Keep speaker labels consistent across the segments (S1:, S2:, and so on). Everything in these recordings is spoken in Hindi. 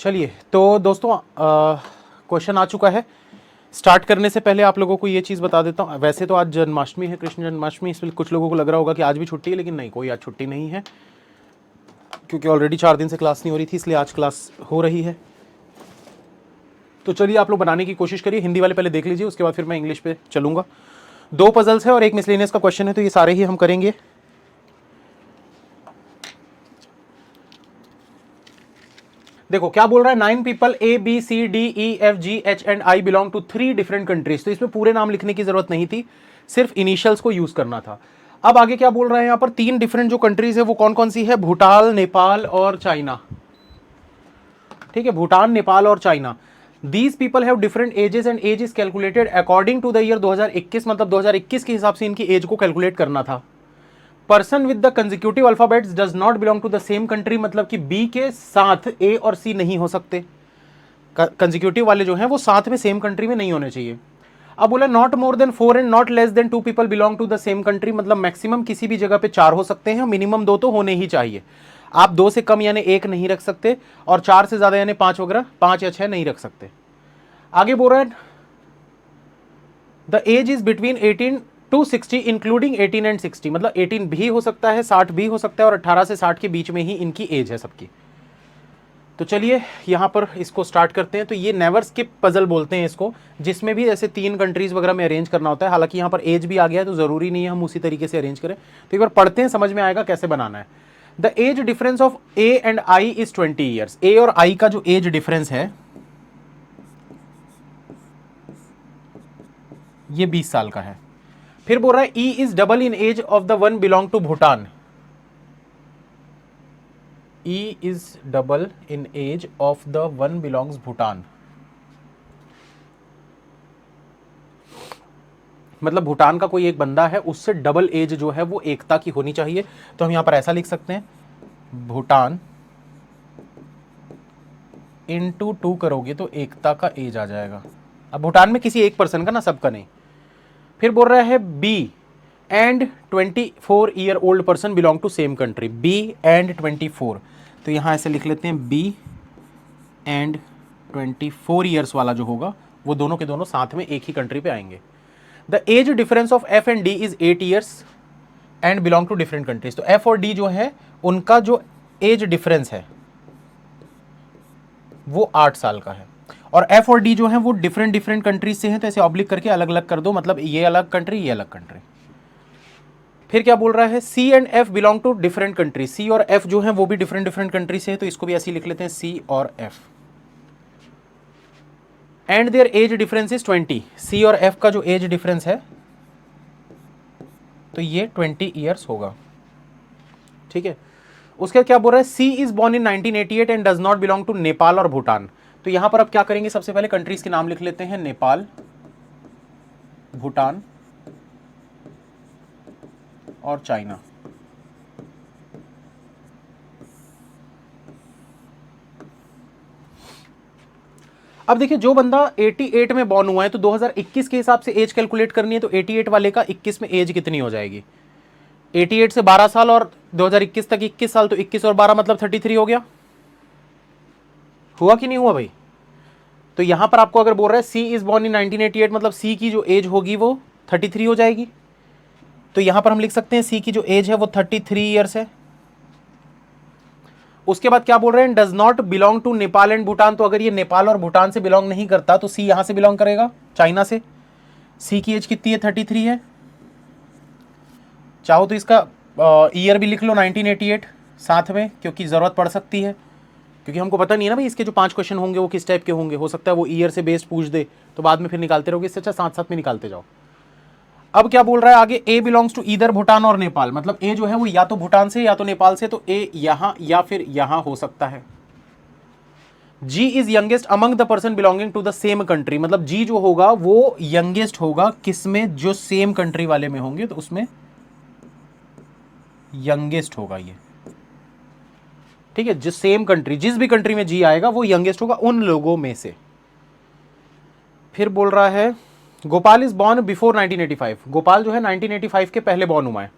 S1: चलिए तो दोस्तों क्वेश्चन आ चुका है। स्टार्ट करने से पहले आप लोगों को ये चीज़ बता देता हूँ, वैसे तो आज जन्माष्टमी है, कृष्ण जन्माष्टमी, इसलिए कुछ लोगों को लग रहा होगा कि आज भी छुट्टी है, लेकिन नहीं, कोई आज छुट्टी नहीं है, क्योंकि ऑलरेडी 4 दिन से क्लास नहीं हो रही थी, इसलिए आज क्लास हो रही है। तो चलिए आप लोग बनाने की कोशिश करिए। हिंदी वाले पहले देख लीजिए, उसके बाद फिर मैं इंग्लिश पे चलूँगा। 2 पजल्स है और एक मिसलेनियस का क्वेश्चन है, तो ये सारे ही हम करेंगे। देखो क्या बोल रहा है, 9 people A B C D E F G H and I belong to 3 different countries. तो इसमें पूरे नाम लिखने की जरूरत नहीं थी, सिर्फ इनिशियल्स को यूज करना था। अब आगे क्या बोल रहा है यहाँ पर, 3 डिफरेंट जो कंट्रीज है वो कौन कौन सी है, भूटान, नेपाल और चाइना। ठीक है, भूटान, नेपाल और China. These people have different ages and age is calculated according to the year 2021, मतलब 2021 के हिसाब से इनकी एज को कैलकुलेट करना था। Person with the consecutive alphabets does not belong to the same country, मतलब कि बी के साथ ए और सी नहीं हो सकते। कंजिक्यूटिव वाले जो हैं वो साथ में सेम कंट्री में नहीं होने चाहिए। अब बोला not more than 4 and not less than 2 people belong to the same country, मतलब मैक्सिमम किसी भी जगह पे 4 हो सकते हैं, मिनिमम 2 तो होने ही चाहिए। आप 2 से कम यानी 1 नहीं रख सकते, और 4 से ज्यादा यानी 5 वगैरह 5 या 6 नहीं रख सकते। आगे बोल रहा है the age is between 18 to 60 including 18 and 60, मतलब 18 भी हो सकता है, 60 भी हो सकता है, और 18 से 60 के बीच में ही इनकी एज है सबकी। तो चलिए यहाँ पर इसको स्टार्ट करते हैं। तो ये नेवर स्किप पजल बोलते हैं इसको, जिसमें भी ऐसे 3 कंट्रीज वगैरह में अरेंज करना होता है। हालांकि यहाँ पर एज भी आ गया है, तो जरूरी नहीं है हम उसी तरीके से अरेंज करें। तो एक बार पढ़ते हैं, समझ में आएगा कैसे बनाना है। The age difference of A and I is 20 years. A और आई का जो एज डिफरेंस है ये 20 साल का है। फिर बोल रहा है E is double in age of the one belong to Bhutan. E is double in age of the one belongs Bhutan, मतलब भूटान का कोई एक बंदा है, उससे डबल एज जो है वो एकता की होनी चाहिए। तो हम यहां पर ऐसा लिख सकते हैं, भूटान इंटू 2 करोगे तो एकता का एज आ जाएगा। अब भूटान में किसी एक पर्सन का ना, सबका नहीं। फिर बोल रहा है B and 24 year old person belong to same country. B and 24, तो यहां ऐसे लिख लेते हैं, बी एंड 24 ईयर्स वाला जो होगा वो दोनों के दोनों साथ में एक ही कंट्री पे आएंगे। The age difference of F and D is 8 years and belong to different countries. तो एफ और डी जो है उनका जो एज डिफरेंस है वो 8 साल का है, और एफ और डी जो है वो डिफरेंट डिफरेंट कंट्रीज से हैं, तो ऐसे ऑब्लिक करके अलग अलग कर दो, मतलब ये अलग कंट्री, ये अलग कंट्री। फिर क्या बोल रहा है, C and F belong to different country. C और एफ जो है वो भी डिफरेंट डिफरेंट कंट्री से है, तो इसको भी ऐसे लिख लेते हैं, सी और F. And their age difference is 20। C और एफ का जो एज डिफरेंस है तो ये 20 ईयर्स होगा। ठीक है, उसके क्या बोल रहा है, C is born in 1988 and does not belong to Nepal और भूटान। तो यहां पर अब क्या करेंगे, सबसे पहले कंट्रीज के नाम लिख लेते हैं, नेपाल, भूटान और चाइना। अब देखिए, जो बंदा 88 में बॉर्न हुआ है तो 2021 के हिसाब से एज कैलकुलेट करनी है, तो 88 वाले का 21 में एज कितनी हो जाएगी, 88 से 12 साल और 2021 तक 21 साल, तो 21 और 12 मतलब 33 हो गया। हुआ कि नहीं हुआ भाई? तो यहां पर आपको अगर बोल रहा है सी इज बॉर्न इन 1988, मतलब सी की जो एज होगी वो 33 हो जाएगी। तो यहां पर हम लिख सकते हैं सी की जो एज है वो 33 ईयर्स है। उसके बाद क्या बोल रहे हैं, does not belong to Nepal and Bhutan. तो अगर ये नेपाल और भूटान से बिलोंग नहीं करता तो सी यहां से बिलोंग करेगा, चाइना से। सी की एज कितनी है, 33 है। चाहो तो इसका ईयर भी लिख लो 1988 साथ में, क्योंकि जरूरत पड़ सकती है, क्योंकि हमको पता नहीं है ना भाई इसके जो 5 क्वेश्चन होंगे वो किस टाइप के होंगे। हो सकता है वो ईयर से बेस्ड पूछ दे, तो बाद में फिर निकालते रहोगे, इससे अच्छा साथ साथ में निकालते जाओ। अब क्या बोल रहा है आगे, ए बिलोंग्स टू ईदर भूटान और नेपाल, मतलब ए जो है वो या तो भूटान से या तो नेपाल से, तो ए यहां या फिर यहां हो सकता है। G is youngest among the person belonging to the same country, मतलब जी जो होगा वो यंगेस्ट होगा किसमें, जो सेम कंट्री वाले में होंगे, तो उसमें यंगेस्ट होगा ये। ठीक है, जिस सेम कंट्री, जिस भी कंट्री में जी आएगा वो यंगेस्ट होगा उन लोगों में से। फिर बोल रहा है Gopal is born before 1985। Gopal जो है 1985 के पहले बॉर्न हुआ है।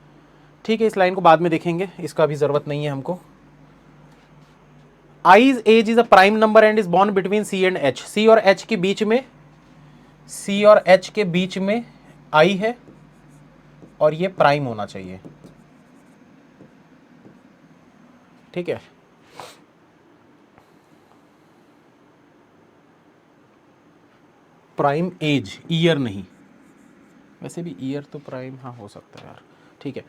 S1: ठीक है, इस लाइन को बाद में देखेंगे, इसका भी जरूरत नहीं है हमको। I's age is a prime number and is born between C and H. C और एच के बीच में, सी और एच के बीच में आई है और ये प्राइम होना चाहिए, ठीक है। प्राइम एज, ईयर नहीं, वैसे भी ईयर तो प्राइम हाँ हो सकता है यार, ठीक है।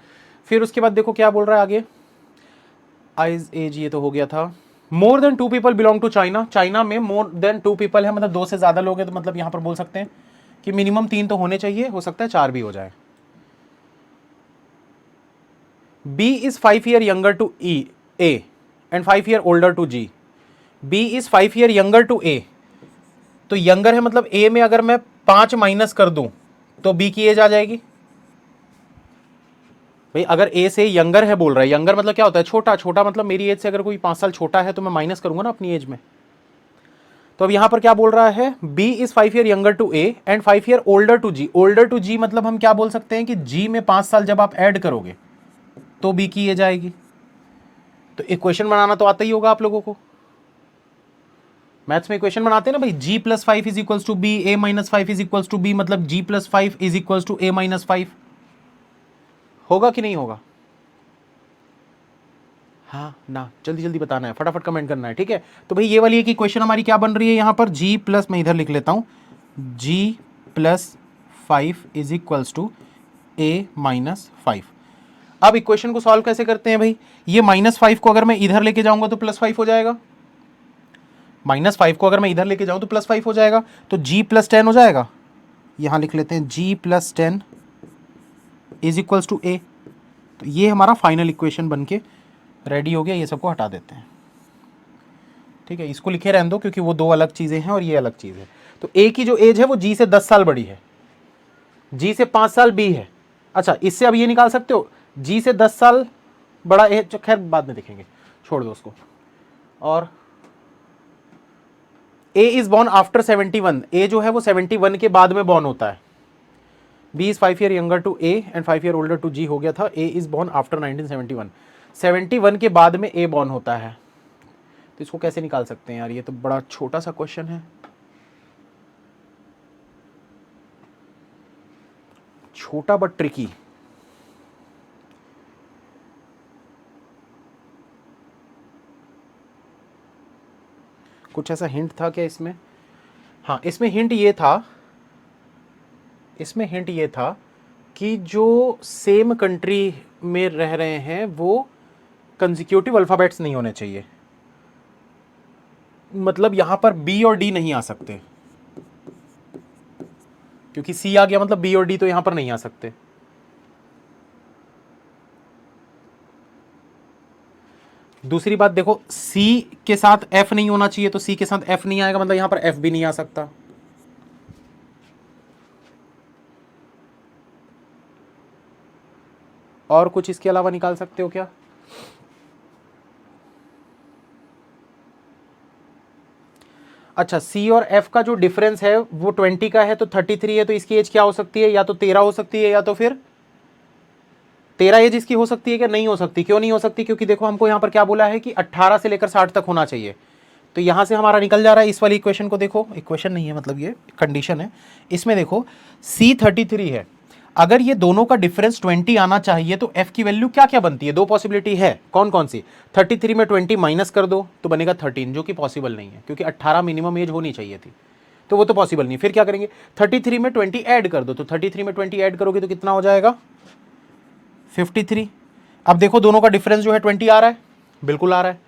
S1: फिर उसके बाद देखो क्या बोल रहा है आगे, आइज एज ये तो हो गया था। More than 2 people belong to China, China में मोर देन 2 पीपल है, मतलब 2 से ज्यादा लोग हैं, तो मतलब यहां पर बोल सकते हैं कि मिनिमम 3 तो होने चाहिए, हो सकता है 4 भी हो जाए। B is 5 year younger to A and 5 year older to G. B is 5 year younger to A, तो यंगर है मतलब ए में अगर मैं 5 माइनस कर दूं तो बी की एज आ जाएगी। भाई अगर ए से यंगर है बोल रहा है, यंगर मतलब क्या होता है, छोटा, छोटा मतलब मेरी एज से अगर कोई 5 साल छोटा है तो मैं माइनस करूंगा ना अपनी एज में। तो अब यहां पर क्या बोल रहा है, B is 5 year younger to A and 5 year older to G. Older to G मतलब हम क्या बोल सकते हैं कि जी में 5 साल जब आप ऐड करोगे तो बी की एज आएगी। तो इक्वेशन बनाना तो आता ही होगा आप लोगों को, मैथ्स में इक्वेशन बनाते हैं ना भाई, g plus 5 is equals to B, a minus 5 is equals to B, मतलब g plus 5 is equals to a minus 5। होगा कि नहीं होगा? हाँ ना, जल्दी जल्दी बताना है, फटाफट कमेंट करना है, ठीक है। तो भाई ये वाली एक इक्वेशन हमारी क्या बन रही है यहाँ पर, g प्लस, मैं इधर लिख लेता हूँ, g plus 5 is equals to a minus 5। अब इक्वेशन को सॉल्व कैसे करते हैं भाई, ये -5 को अगर मैं इधर लेके जाऊंगा तो +5 हो जाएगा, -5 को अगर मैं इधर लेके जाऊं तो +5 हो जाएगा, तो g प्लस 10 हो जाएगा। यहां लिख लेते हैं g plus 10 is equals to a। तो ये हमारा फाइनल इक्वेशन बन के रेडी हो गया, ये सबको हटा देते हैं, ठीक है। इसको लिखे रहने दो क्योंकि वो दो अलग चीज़ें हैं और ये अलग चीज़ है। तो a की जो एज है वो g से 10 साल बड़ी है, g से 5 साल b है। अच्छा, इससे अब ये निकाल सकते हो g से 10 साल बड़ा ए, खैर बाद में देखेंगे, छोड़ दो उसको। और a is born after 71, a जो है वो 71 के बाद में बॉर्न होता है। b is 5 year younger to a and 5 year older to g हो गया था, a इज बॉर्न आफ्टर 1971, 71 के बाद में a बॉर्न होता है। तो इसको कैसे निकाल सकते हैं यार, ये तो बड़ा छोटा सा क्वेश्चन है, छोटा बट ट्रिकी। कुछ ऐसा हिंट था क्या इसमें? हाँ, इसमें हिंट ये था, इसमें हिंट ये था कि जो सेम कंट्री में रह रहे हैं वो कंसेक्यूटिव अल्फाबेट्स नहीं होने चाहिए, मतलब यहां पर बी और डी नहीं आ सकते, क्योंकि सी आ गया मतलब बी और डी तो यहां पर नहीं आ सकते। दूसरी बात देखो, C के साथ F नहीं होना चाहिए, तो C के साथ F नहीं आएगा, मतलब यहां पर F भी नहीं आ सकता। और कुछ इसके अलावा निकाल सकते हो क्या? अच्छा, C और F का जो डिफरेंस है वो 20 का है, तो 33 है, तो इसकी एज क्या हो सकती है, या तो 13 हो सकती है या तो फिर 13 एज इसकी हो सकती है क्या? नहीं हो सकती। क्यों नहीं हो सकती? क्योंकि देखो हमको यहाँ पर क्या बोला है कि 18 से लेकर 60 तक होना चाहिए, तो यहाँ से हमारा निकल जा रहा है। इस वाली इक्वेशन को देखो, इक्वेशन नहीं है मतलब ये कंडीशन है, इसमें देखो C 33 है, अगर ये दोनों का डिफरेंस 20 आना चाहिए तो F की वैल्यू क्या क्या बनती है? दो पॉसिबिलिटी है, कौन कौन सी? 33 में 20 माइनस कर दो तो बनेगा 13, जो कि पॉसिबल नहीं है क्योंकि 18 मिनिमम एज होनी चाहिए थी, तो वो तो पॉसिबल नहीं। फिर क्या करेंगे, 33 में 20 ऐड कर दो, तो 33 में 20 ऐड करोगे तो कितना हो जाएगा? 53। अब देखो दोनों का डिफरेंस जो है 20 आ रहा है, बिल्कुल आ रहा है,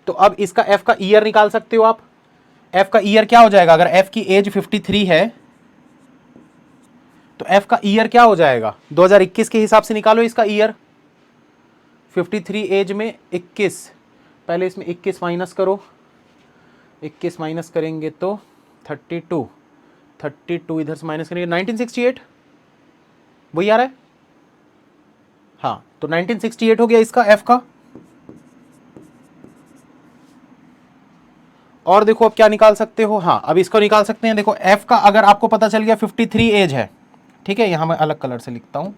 S1: तो अब इसका F का ईयर निकाल सकते हो आप। F का ईयर क्या हो जाएगा, अगर F की एज 53 है तो F का ईयर क्या हो जाएगा? 2021 के हिसाब से निकालो इसका ईयर। 53 एज में 21, पहले इसमें 21 माइनस करो, 21 माइनस करेंगे तो 32, 32 इधर से माइनस करेंगे 1968, वही आ रहा है। हाँ, तो 1968 हो गया इसका F का। और देखो अब क्या निकाल सकते हो, हाँ अब इसको निकाल सकते हैं। देखो F का अगर आपको पता चल गया 53 एज है, ठीक है, यहां मैं अलग कलर से लिखता हूं,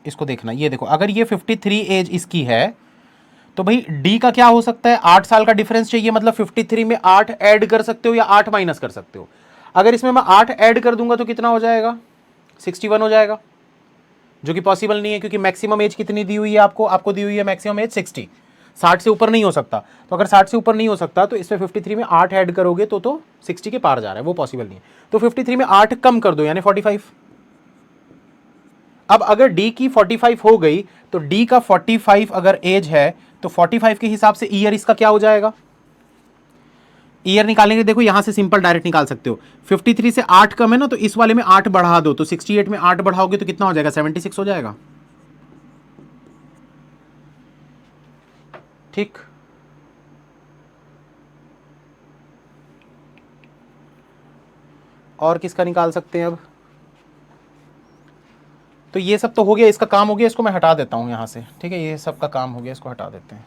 S1: इसको देखना, ये देखो अगर ये 53 एज इसकी है तो भाई डी का क्या हो सकता है, 8 साल का डिफरेंस चाहिए, मतलब 53 में 8 ऐड कर सकते हो या 8 माइनस कर सकते हो। अगर इसमें मैं 8 ऐड कर दूंगा तो कितना हो जाएगा, 61 हो जाएगा, जो कि पॉसिबल नहीं है क्योंकि मैक्सिमम एज कितनी दी हुई है आपको दी हुई है मैक्सिमम एज 60, 60 से ऊपर नहीं हो सकता। तो अगर 60 से ऊपर नहीं हो सकता तो इसमें 53 में 8 ऐड करोगे तो 60 के पार जा रहा है, वो पॉसिबल नहीं है। तो 53 में 8 कम कर दो यानी 45। अब अगर डी की 45 हो गई तो डी का 45 अगर एज है तो 45 के हिसाब से ईयर इसका क्या हो जाएगा, ईयर निकालेंगे, देखो यहां से सिंपल डायरेक्ट निकाल सकते हो। 53 से 8 कम है ना, तो इस वाले में 8 बढ़ा दो, तो 68 में 8 बढ़ाओगे तो कितना हो जाएगा, 76 हो जाएगा। ठीक, और किसका निकाल सकते हैं अब, तो ये सब तो हो गया, इसका काम हो गया, इसको मैं हटा देता हूं यहां से, ठीक है, ये सब का काम हो गया, इसको हटा देते हैं।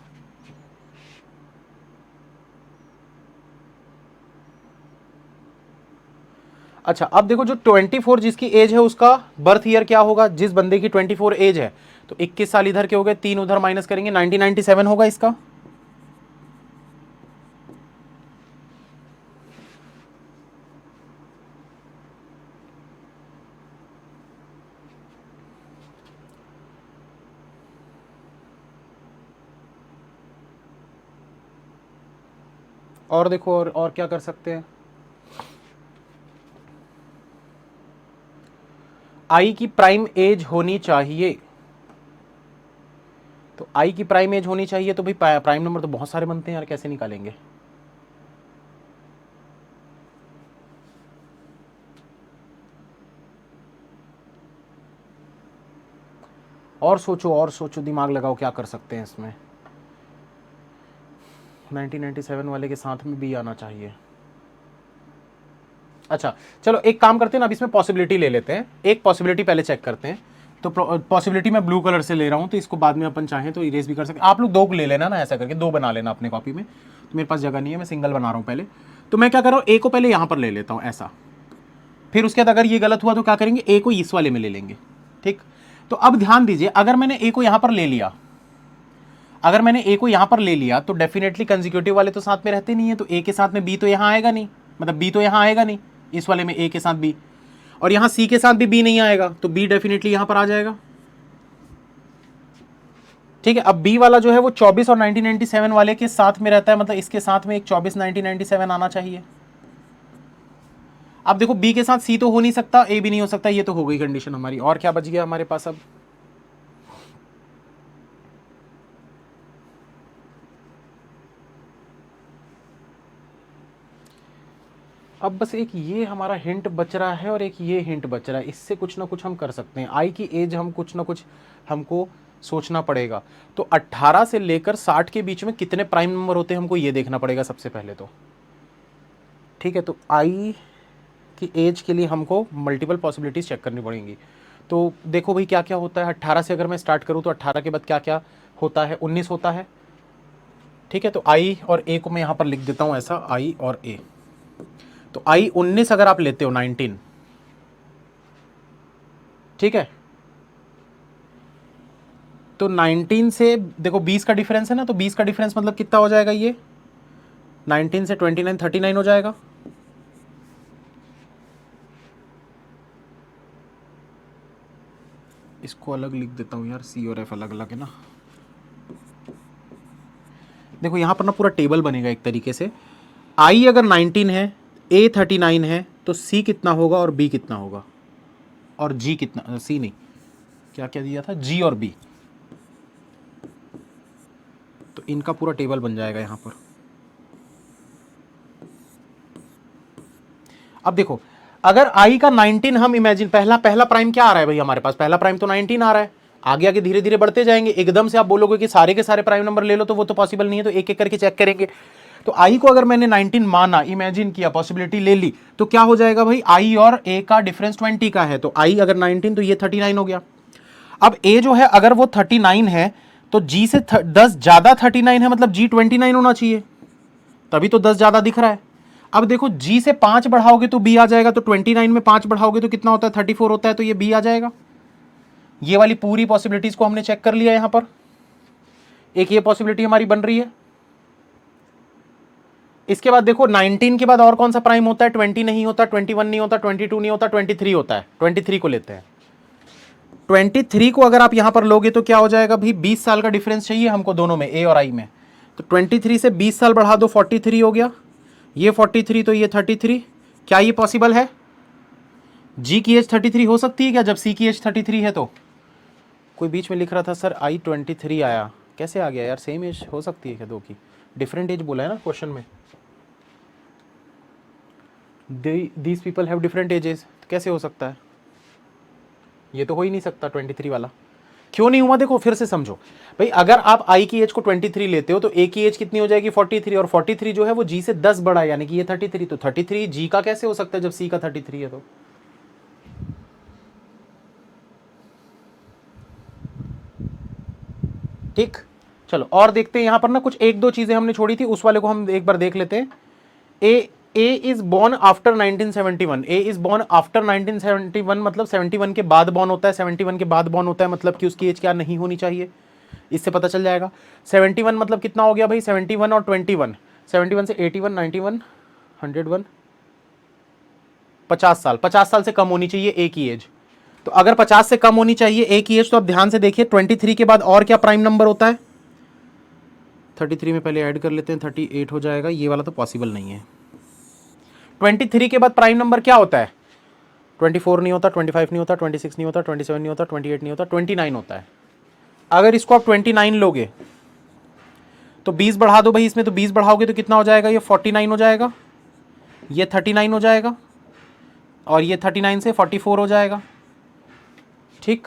S1: अच्छा अब देखो जो 24 जिसकी एज है उसका बर्थ ईयर क्या होगा, जिस बंदे की 24 एज है तो 21 साल इधर के हो गए, 3 उधर माइनस करेंगे, 1997 होगा इसका। और देखो और क्या कर सकते हैं, आई की प्राइम एज होनी चाहिए, तो आई की प्राइम एज होनी चाहिए, तो भाई प्राइम नंबर तो बहुत सारे बनते हैं यार, कैसे निकालेंगे। और सोचो दिमाग लगाओ क्या कर सकते हैं इसमें। 1997 वाले के साथ में भी आना चाहिए। अच्छा चलो एक काम करते हैं ना, अब इसमें पॉसिबिलिटी ले लेते हैं, एक पॉसिबिलिटी पहले चेक करते हैं। तो पॉसिबिलिटी मैं ब्लू कलर से ले रहा हूं, तो इसको बाद में अपन चाहें तो इरेज भी कर सकते हैं। आप लोग 2 ले लेना ना, ऐसा करके 2 बना लेना अपने कॉपी में, तो मेरे पास जगह नहीं है, मैं सिंगल बना रहा हूं पहले। तो मैं क्या कर रहा हूं, ए को पहले यहां पर ले लेता हूं ऐसा, फिर उसके बाद अगर ये गलत हुआ तो क्या करेंगे, ए को इस वाले में ले लेंगे। ठीक, तो अब ध्यान दीजिए, अगर मैंने ए को यहां पर ले लिया, अगर मैंने ए को यहां पर ले लिया तो डेफिनेटली कंसेक्यूटिव वाले तो साथ में रहते नहीं है, तो ए के साथ में बी तो यहां आएगा नहीं, मतलब बी तो यहां आएगा नहीं, इस वाले में ए के साथ बी, और यहां सी के साथ भी बी नहीं आएगा, तो बी डेफिनेटली यहां पर आ जाएगा। ठीक है, अब बी वाला जो है वो 24 और 1997 वाले के साथ में रहता है, मतलब इसके साथ में एक 24 1997 आना चाहिए। अब देखो बी के साथ सी तो हो नहीं सकता, ए भी नहीं हो सकता, ये तो हो गई कंडीशन हमारी, और क्या बच गया हमारे पास अब बस एक ये हमारा हिंट बच रहा है और एक ये हिंट बच रहा है, इससे कुछ ना कुछ हम कर सकते हैं। आई की एज हम कुछ ना कुछ हमको सोचना पड़ेगा। तो 18 से लेकर 60 के बीच में कितने प्राइम नंबर होते हैं हमको ये देखना पड़ेगा सबसे पहले तो। ठीक है, तो आई की एज के लिए हमको मल्टीपल पॉसिबिलिटीज चेक करनी पड़ेंगी। तो देखो भाई क्या क्या होता है, 18 से अगर मैं स्टार्ट करूँ तो 18 के बाद क्या क्या होता है, 19 होता है। ठीक है, तो आई और ए को मैं यहाँ पर लिख देता हूँ ऐसा, आई और ए। तो आई 19 अगर आप लेते हो 19, ठीक है, तो 19 से देखो 20 का डिफरेंस है ना, तो 20 का डिफरेंस मतलब कितना हो जाएगा, ये 19 से 29 39 हो जाएगा। इसको अलग लिख देता हूं यार, सी और एफ अलग अलग है ना। देखो यहां पर ना पूरा टेबल बनेगा एक तरीके से, आई अगर 19 है, ए 39 है, तो सी कितना होगा और बी कितना होगा, और जी कितना, सी नहीं, क्या क्या दिया था, जी और बी। तो इनका पूरा टेबल बन जाएगा यहां पर। अब देखो अगर आई का 19 हम इमेजिन, पहला प्राइम क्या आ रहा है भाई हमारे पास, पहला प्राइम तो 19 आ रहा है, आगे आगे धीरे धीरे बढ़ते जाएंगे, एकदम से आप बोलोगे कि सारे के सारे प्राइम नंबर ले लो तो वो तो पॉसिबल नहीं है, तो एक एक करके चेक करेंगे। तो आई को अगर मैंने 19 माना, इमेजिन किया, पॉसिबिलिटी ले ली, तो क्या हो जाएगा भाई, आई और ए का डिफरेंस 20 का है, तो आई अगर 19 तो ये 39 हो गया। अब ए जो है अगर वो 39 है तो जी से 10 ज्यादा 39 है, मतलब जी 29 होना चाहिए, तभी तो 10 ज्यादा दिख रहा है। अब देखो जी से 5 बढ़ाओगे तो बी आ जाएगा, तो 29 में 5 बढ़ाओगे तो कितना होता है, 34 होता है, तो ये बी आ जाएगा। ये वाली पूरी पॉसिबिलिटीज को हमने चेक कर लिया यहां पर। एक ये पॉसिबिलिटी हमारी बन रही है। इसके बाद देखो 19 के बाद और कौन सा प्राइम होता है? 20 नहीं होता, 21 नहीं होता, 22 नहीं होता, 23 होता है। 23 को लेते हैं। 23 को अगर आप यहां पर लोगे तो क्या हो जाएगा भाई? 20 साल का डिफरेंस चाहिए हमको दोनों में, ए और आई में। तो 23 से 20 साल बढ़ा दो, 43 हो गया। ये 43 तो ये 33। क्या ये पॉसिबल है? जी की एज 33 हो सकती है क्या जब सी की एज 33 है? तो कोई बीच में लिख रहा था सर आई 23 आया, कैसे आ गया यार? सेम एज हो सकती है क्या दो की? डिफरेंट एज बोला है ना क्वेश्चन में। These people have different edges, कैसे हो सकता है? ये तो हो ही नहीं सकता 23 वाला। क्यों नहीं हुआ? देखो फिर से समझो भाई, अगर आप आई की एज को 23 लेते हो तो ए की एज कितनी हो जाएगी? 43, और 43 जो है वो जी से 10 बड़ा है, यानी कि ये 33। तो 33 जी का कैसे हो सकता है जब सी का 33 है? तो ठीक, चलो और देखते हैं यहां पर ना कुछ एक दो चीजें हमने छोड़ी थी, उस वाले को हम एक बार देख लेते हैं। A is born after 1971। A is born after 1971 मतलब 71 के बाद बॉर्न होता है। 71 के बाद बॉर्न होता है मतलब कि उसकी एज क्या नहीं होनी चाहिए, इससे पता चल जाएगा। 71 मतलब कितना हो गया भाई? 71 और 21, 71 से 81, 91, 101, 50 साल। 50 साल से कम होनी चाहिए ए की एज। तो अगर 50 से कम होनी चाहिए ए की एज, तो अब ध्यान से देखिए 23 के बाद और क्या प्राइम नंबर होता है? 33 में पहले ऐड कर लेते हैं, 38 हो जाएगा। ये वाला तो पॉसिबल नहीं है। 23 के बाद प्राइम नंबर क्या होता है? 24 नहीं होता, 25 नहीं होता, 26 नहीं होता, 27 नहीं होता, 28 नहीं होता, 29 होता है। अगर इसको आप 29 लोगे तो 20 बढ़ा दो भाई इसमें, तो 20 बढ़ाओगे तो कितना हो जाएगा? ये 49 हो जाएगा, ये 39 हो जाएगा, और ये 39 से 44 हो जाएगा। ठीक,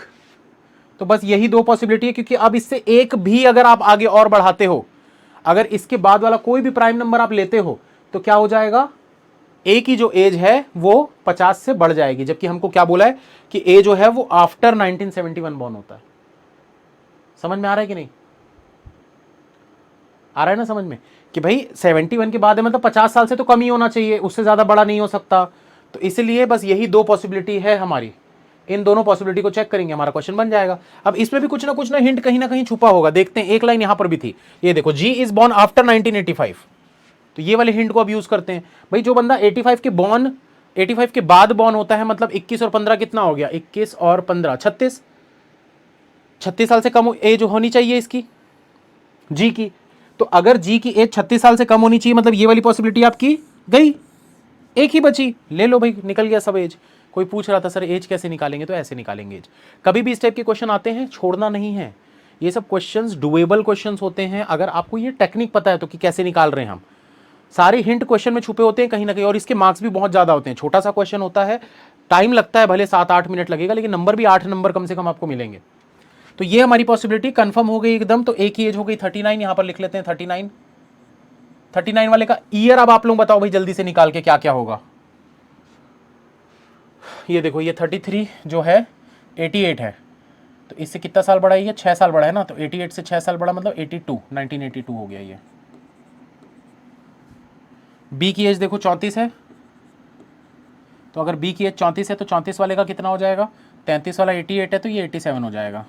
S1: तो बस यही दो पॉसिबिलिटी है, क्योंकि अब इससे एक भी अगर आप आगे और बढ़ाते हो, अगर इसके बाद वाला कोई भी प्राइम नंबर आप लेते हो, तो क्या हो जाएगा? ए की जो एज है वो 50 से बढ़ जाएगी, जबकि हमको क्या बोला है कि ए जो है वो आफ्टर 1971 बॉर्न होता है। समझ में आ रहा है कि नहीं? आ रहा है ना समझ में कि भाई 71 के बाद है मतलब 50 साल से तो कम ही होना चाहिए, उससे ज्यादा बड़ा नहीं हो सकता। तो इसलिए बस यही दो पॉसिबिलिटी है हमारी, इन दोनों पॉसिबिलिटी को चेक करेंगे, हमारा क्वेश्चन बन जाएगा। अब इसमें भी कुछ ना हिंट कहीं ना कहीं छुपा होगा, देखते हैं। एक लाइन यहां पर भी थी, ये देखो, जी इज बॉर्न आफ्टर 1985। तो ये वाले हिंट को अब यूज करते हैं। भाई जो बंदा 85 के बाद बॉर्न होता है, मतलब 21 और 15 कितना हो गया? 21 और 15 36। 36 साल से कम एज होनी चाहिए इसकी, जी की। तो अगर जी की एज 36 साल से कम होनी चाहिए, मतलब ये वाली पॉसिबिलिटी आपकी गई, एक ही बची। ले लो भाई, निकल गया सब एज। कोई पूछ रहा था सर एज कैसे निकालेंगे? तो ऐसे निकालेंगे एज। कभी भी इस टाइप के क्वेश्चन आते हैं, छोड़ना नहीं है। ये सब क्वेश्चंस डुएबल क्वेश्चंस होते हैं, अगर आपको ये टेक्निक पता है तो कि कैसे निकाल रहे हैं हम। सारे हिंट क्वेश्चन में छुपे होते हैं कहीं ना कहीं, और इसके मार्क्स भी बहुत ज्यादा होते हैं। छोटा सा क्वेश्चन होता है, टाइम लगता है भले 7-8 मिनट लगेगा, लेकिन नंबर भी 8 नंबर कम से कम आपको मिलेंगे। तो ये हमारी पॉसिबिलिटी कंफर्म हो गई एकदम। तो एक ही एज हो गई 39, यहां पर लिख लेते हैं 39। 39 वाले का ईयर अब आप लोग बताओ भाई जल्दी से निकाल के क्या क्या होगा। ये देखो, ये 33 जो है 88 है, तो इससे कितना साल बड़ा है? ये 6 साल बड़ा है ना। तो 88 से 6 साल बड़ा मतलब 82, 1982 हो गया ये। बी की एज देखो 34 है, तो अगर बी की एज 34 है तो 34 वाले का कितना हो जाएगा? 33 वाला 88 है तो ये 87 हो जाएगा।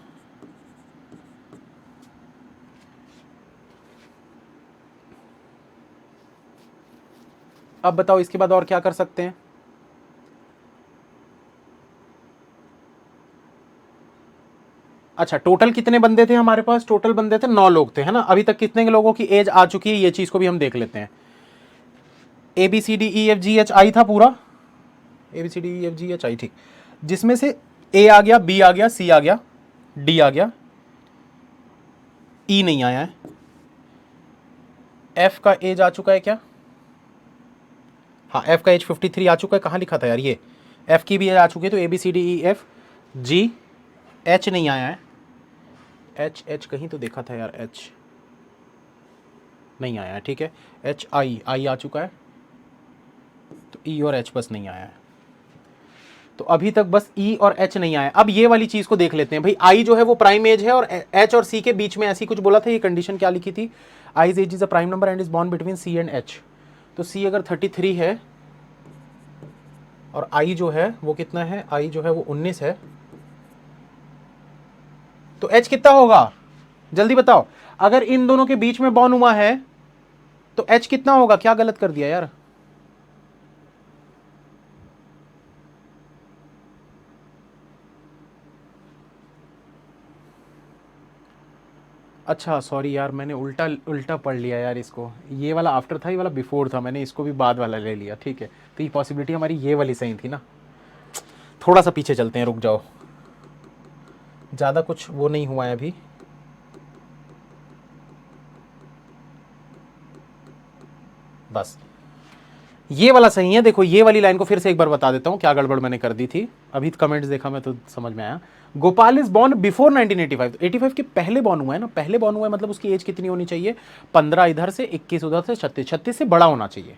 S1: अब बताओ इसके बाद और क्या कर सकते हैं? अच्छा, टोटल कितने बंदे थे हमारे पास? टोटल बंदे थे 9 लोग थे, है ना। अभी तक कितने लोगों की एज आ चुकी है, ये चीज को भी हम देख लेते हैं। A B C D E F G H I था पूरा, A B C D E F G H I, ठीक। जिसमें से ए आ गया, बी आ गया, सी आ गया, डी आ गया, ई नहीं आया है। एफ का एज आ चुका है क्या? हाँ, एफ का एज 53 आ चुका है। कहाँ लिखा था यार ये? एफ की भी एज आ चुकी है। तो A B C D E F G, H नहीं आया है। एच कहीं तो देखा था यार, एच नहीं आया है, ठीक है। एच आई आ चुका है, तो ई और एच बस नहीं आया है। तो अभी तक बस ई और एच नहीं आया। अब ये वाली चीज को देख लेते हैं भाई। आई जो है वो प्राइम एज है, और एच और सी के बीच में ऐसी कुछ बोला था। ये कंडीशन क्या लिखी थी? I's age is a prime number and is born between C and H. तो सी अगर 33 है और आई जो है वो कितना है? आई जो है वो 19 है, तो एच कितना होगा? जल्दी बताओ, अगर इन दोनों के बीच में बॉन्ड हुआ है तो H कितना होगा? क्या गलत कर दिया यार? अच्छा सॉरी यार, मैंने उल्टा उल्टा पढ़ लिया यार इसको। ये वाला आफ्टर था, ये वाला बिफोर था, मैंने इसको भी बाद वाला ले लिया। ठीक है, तो ये पॉसिबिलिटी हमारी ये वाली सही थी ना। थोड़ा सा पीछे चलते हैं, रुक जाओ, ज़्यादा कुछ वो नहीं हुआ है अभी। बस ये वाला सही है। देखो ये वाली लाइन को फिर से एक बार बता देता हूँ, क्या गड़बड़ मैंने कर दी थी। अभी कमेंट्स देखा मैं तो समझ में आया। Gopal is born before 1985। तो 85 के पहले बॉर्न हुआ है ना, पहले बॉर्न हुआ है मतलब उसकी एज कितनी होनी चाहिए? 15 इधर से, 21 उधर से, 36, 36 से बड़ा होना चाहिए।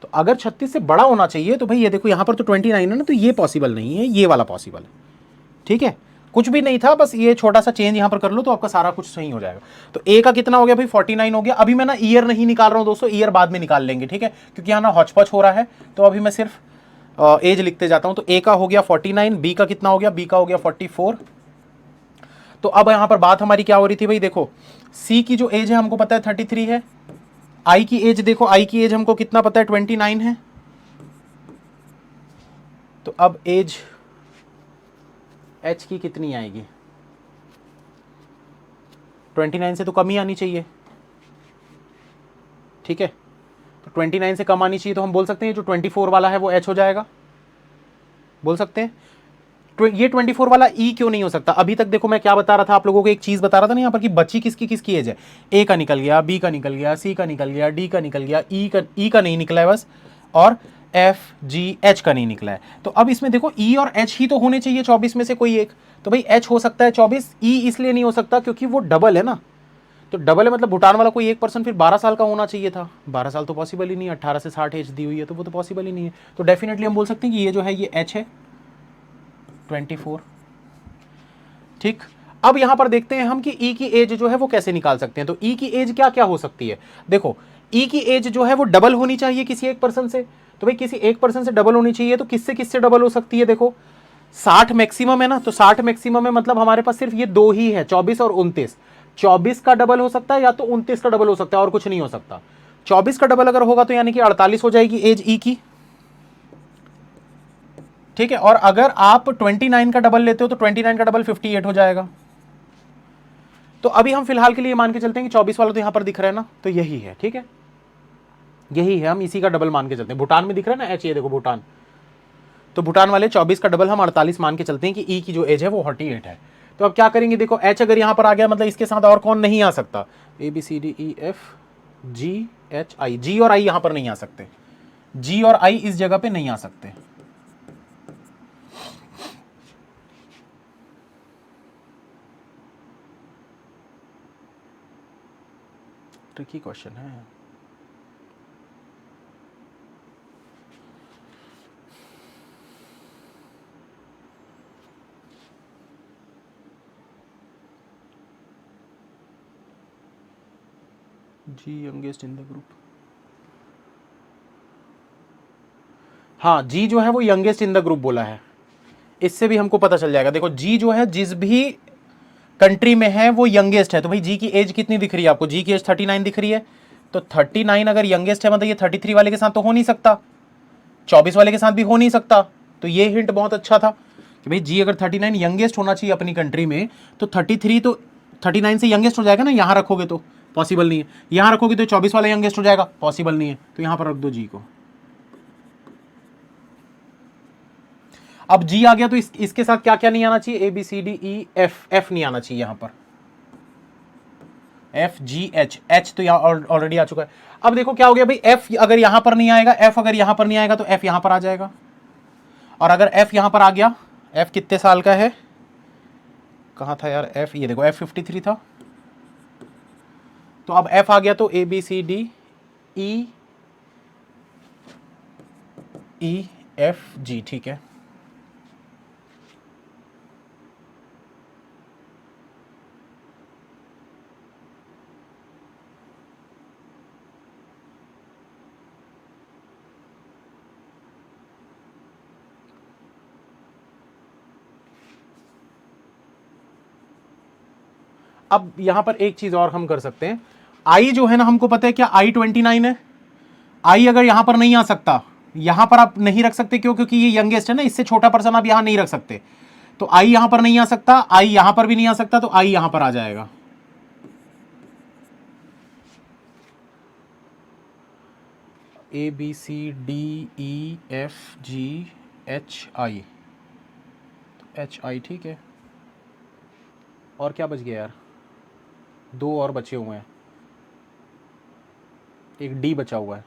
S1: तो अगर 36 से बड़ा होना चाहिए तो भाई ये देखो यहाँ पर तो 29 है ना, तो ये पॉसिबल नहीं है, ये वाला पॉसिबल है। ठीक है, कुछ भी नहीं था, बस ये छोटा सा चेंज यहां पर कर लो तो आपका सारा कुछ सही हो जाएगा। तो ए का कितना हो गया भाई? 49 हो गया। अभी मैं ना ईयर नहीं निकाल रहा हूं दोस्तों, ईयर बाद में निकाल लेंगे, ठीक है, क्योंकि यहाँ ना हौच-पौच हो रहा है। तो अभी मैं सिर्फ एज लिखते जाता हूं। तो ए का हो गया 49, बी का कितना हो गया? बी का हो गया 44। तो अब यहां पर बात हमारी क्या हो रही थी भाई? देखो सी की जो एज है हमको पता है 33 है। आई की एज देखो, आई की एज हमको कितना पता है? 29 है। तो अब एज एच की कितनी आएगी? 29 से तो कम ही आनी चाहिए। ठीक है, तो 29 से कम आनी चाहिए, तो हम बोल सकते हैं जो 24 वाला है वो एच हो जाएगा, बोल सकते हैं। ये 24 वाला ई क्यों नहीं हो सकता? अभी तक देखो मैं क्या बता रहा था आप लोगों को, एक चीज बता रहा था ना यहाँ पर कि बच्ची किसकी किसकी एज है। ए का निकल गया, बी का निकल गया, सी का निकल गया, डी का निकल गया, ई का नहीं निकला है बस, और एफ जी एच का नहीं निकला है। तो अब इसमें देखो ई और एच ही तो होने चाहिए 24 में से कोई एक। तो भाई एच हो सकता है 24, ई इसलिए नहीं हो सकता क्योंकि वो डबल है ना। तो डबल है मतलब भूटान वाला कोई एक पर्सन फिर 12 साल का होना चाहिए था। 12 साल तो पॉसिबल ही नहीं है, 18 से 60 एज दी हुई है तो वो तो पॉसिबल ही नहीं है। तो डेफिनेटली हम बोल सकते हैं कि ये जो है ये एच है, 24। ठीक, अब यहां पर देखते हैं हम कि ई की एज जो है वो कैसे निकाल सकते हैं। तो ई की एज क्या क्या हो सकती है? देखो ई की एज जो है वो डबल होनी चाहिए किसी एक पर्सन से। तो भाई किसी एक पर्सन से डबल होनी चाहिए, तो किससे किससे डबल हो सकती है? देखो 60 मैक्सिमम है ना, तो 60 मैक्सिमम है मतलब हमारे पास सिर्फ ये दो ही है, 24 और 29। 24 का डबल हो सकता है या तो 29 का डबल हो सकता है, और कुछ नहीं हो सकता। 24 का डबल अगर होगा तो यानी कि 48 हो जाएगी एज ई की। ठीक है, और अगर आप 29 का डबल लेते हो तो 29 का डबल 58 हो जाएगा। तो अभी हम फिलहाल के लिए मान के चलते हैं कि 24 वाला तो यहां पर दिख रहा है ना, तो यही है। ठीक है, यही है, हम इसी का डबल मान के चलते हैं। भूटान में दिख रहा है ना एच, ये देखो भूटान, तो भूटान वाले 24 का डबल हम 48 मान के चलते हैं कि ई की जो एज है वो 48 है। तो अब क्या करेंगे? देखो एच अगर यहां पर आ गया मतलब इसके साथ और कौन नहीं आ सकता? A B C D E F G H I, G और आई यहां पर नहीं आ सकते। जी और आई इस जगह पे नहीं आ सकते। ट्रिकी क्वेश्चन है। जी यंगेस्ट इन द ग्रुप, हाँ जी जो है वो यंगेस्ट इन द ग्रुप बोला है, इससे भी हमको पता चल जाएगा। देखो जी जो है जिस भी कंट्री में है वो यंगेस्ट है। तो भाई जी की एज कितनी दिख रही है आपको? जी की एज 39 दिख रही है। तो 39 अगर यंगेस्ट है मतलब ये 33 वाले के साथ तो हो नहीं सकता, 24 वाले के साथ भी हो नहीं सकता। तो ये हिंट बहुत अच्छा था कि भाई जी अगर 39 यंगेस्ट होना चाहिए अपनी कंट्री में, तो 33 तो 39 से यंगेस्ट हो जाएगा ना। यहां रखोगे तो पॉसिबल नहीं है, यहां रखोगे तो 24 वाला यंगेस्ट हो जाएगा, पॉसिबल नहीं है। तो यहां पर रख दो जी को। अब जी आ गया तो इसके साथ क्या क्या नहीं आना चाहिए? A B C D E F, F नहीं आना चाहिए यहां पर। एफ जी एच, एच तो यहां ऑलरेडी आ चुका है। अब देखो क्या हो गया भाई, एफ अगर यहां पर नहीं आएगा, एफ अगर यहां पर नहीं आएगा तो एफ यहां पर आ जाएगा। और अगर एफ यहां पर आ गया, एफ कितने साल का है? कहां था यार एफ? ये देखो एफ 53 था। तो अब एफ आ गया तो A B C D E E F G, ठीक है। अब यहां पर एक चीज और हम कर सकते हैं, आई जो है ना, हमको पता है क्या आई 29 है। आई अगर यहां पर नहीं आ सकता, यहां पर आप नहीं रख सकते, क्यों? क्योंकि ये यंगेस्ट है ना, इससे छोटा पर्सन आप यहां नहीं रख सकते। तो आई यहां पर नहीं आ सकता, आई यहां पर भी नहीं आ सकता, तो आई यहां पर आ जाएगा। A B C D E F G H I, H I ठीक है। और क्या बच गया यार? दो और बचे हुए हैं, एक डी बचा हुआ है,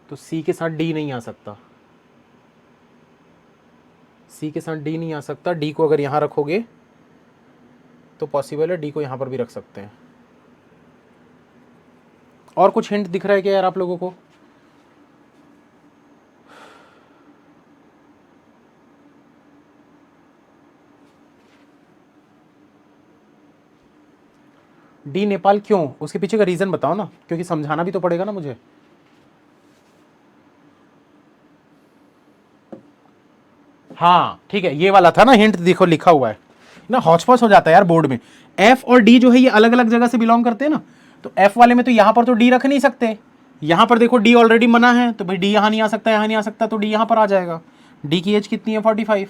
S1: तो सी के साथ डी नहीं आ सकता, सी के साथ डी नहीं आ सकता। डी को अगर यहां रखोगे तो पॉसिबल है, डी को यहां पर भी रख सकते हैं। और कुछ हिंट दिख रहा है क्या यार आप लोगों को? डी नेपाल क्यों? उसके पीछे का रीजन बताओ ना, क्योंकि समझाना भी तो पड़ेगा ना मुझे। हाँ ठीक है, ये वाला था ना हिंट, देखो लिखा हुआ है ना, हौच पौच हो जाता है यार बोर्ड में। एफ और डी जो है ये अलग अलग जगह से बिलोंग करते हैं ना, तो एफ वाले में तो यहां पर तो डी रख नहीं सकते, यहां पर देखो डी ऑलरेडी मना है, तो भाई डी यहां नहीं आ सकता, यहां नहीं आ सकता, तो डी यहां पर आ जाएगा। डी की एज कितनी है? 45।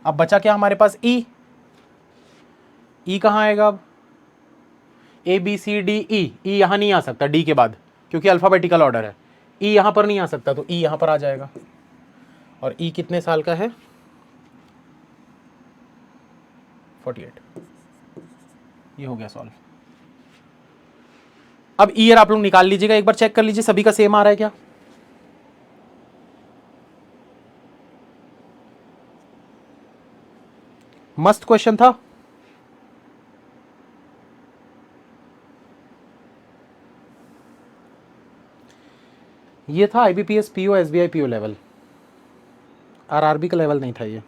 S1: अब बचा क्या हमारे पास? ई। ई कहां आएगा अब? ए बी सी डी ई, ई यहां नहीं आ सकता डी के बाद, क्योंकि अल्फाबेटिकल ऑर्डर है। ई यहां पर नहीं आ सकता, तो ई यहां पर आ जाएगा। और ई कितने साल का है? 48। ये हो गया सॉल्व। अब ईयर आप लोग निकाल लीजिएगा, एक बार चेक कर लीजिए सभी का सेम आ रहा है क्या। मस्त क्वेश्चन था। ये था IBPS PO SBI PO level, RRB का लेवल नहीं था ये।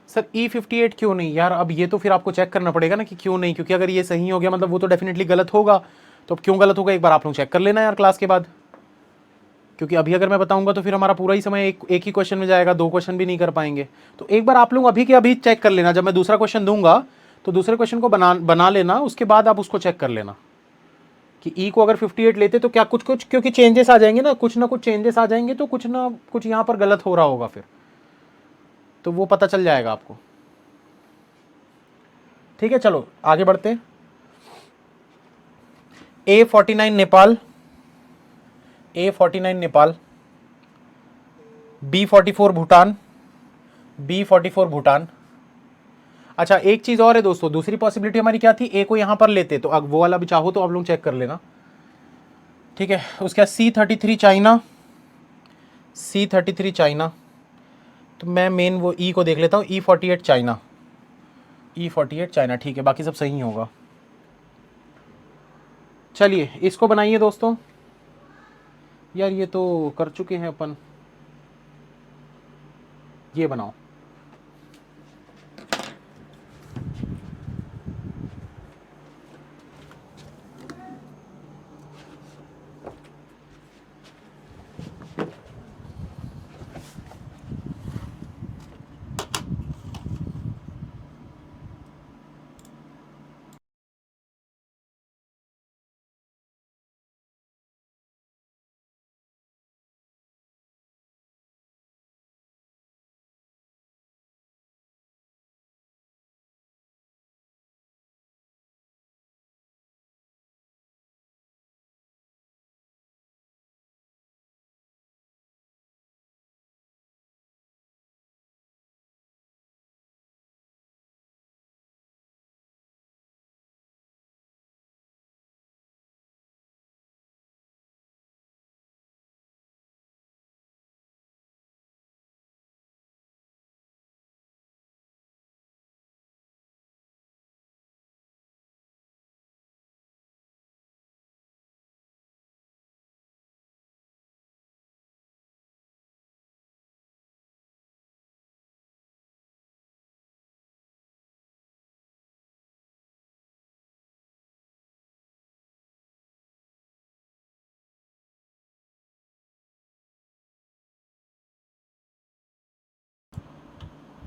S1: सर E58 क्यों नहीं यार? अब ये तो फिर आपको चेक करना पड़ेगा ना कि क्यों नहीं, क्योंकि अगर ये सही हो गया मतलब वो तो डेफिनेटली गलत होगा, तो अब क्यों गलत होगा एक बार आप लोग चेक कर लेना यार क्लास के बाद, क्योंकि अभी अगर मैं बताऊंगा तो फिर हमारा पूरा ही समय एक ही क्वेश्चन में जाएगा, दो क्वेश्चन भी नहीं कर पाएंगे। तो एक बार आप लोग अभी के अभी चेक कर लेना, जब मैं दूसरा क्वेश्चन दूंगा तो दूसरे क्वेश्चन को बना लेना, उसके बाद आप उसको चेक कर लेना कि ई को अगर 58 लेते तो क्या कुछ कुछ, क्योंकि चेंजेस आ जाएंगे ना कुछ चेंजेस आ जाएंगे, तो कुछ ना कुछ यहाँ पर गलत हो रहा होगा फिर, तो वो पता चल जाएगा आपको। ठीक है चलो आगे बढ़ते हैं। A49 Nepal, A49 Nepal, B44 Bhutan, B44 Bhutan. अच्छा एक चीज और है दोस्तों, दूसरी पॉसिबिलिटी हमारी क्या थी? ए को यहां पर लेते, तो अब वो वाला भी चाहो तो आप लोग चेक कर लेना। ठीक है, उसके बाद C33 चाइना, C33 चाइना, तो मैं मेन वो ई को देख लेता हूँ, E48 चाइना, E48 चाइना, ठीक है बाकी सब सही होगा। चलिए इसको बनाइए दोस्तों। यार ये तो कर चुके हैं अपन, ये बनाओ।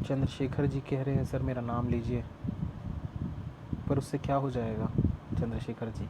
S1: चंद्रशेखर जी कह रहे हैं सर मेरा नाम लीजिए, पर उससे क्या हो जाएगा चंद्रशेखर जी?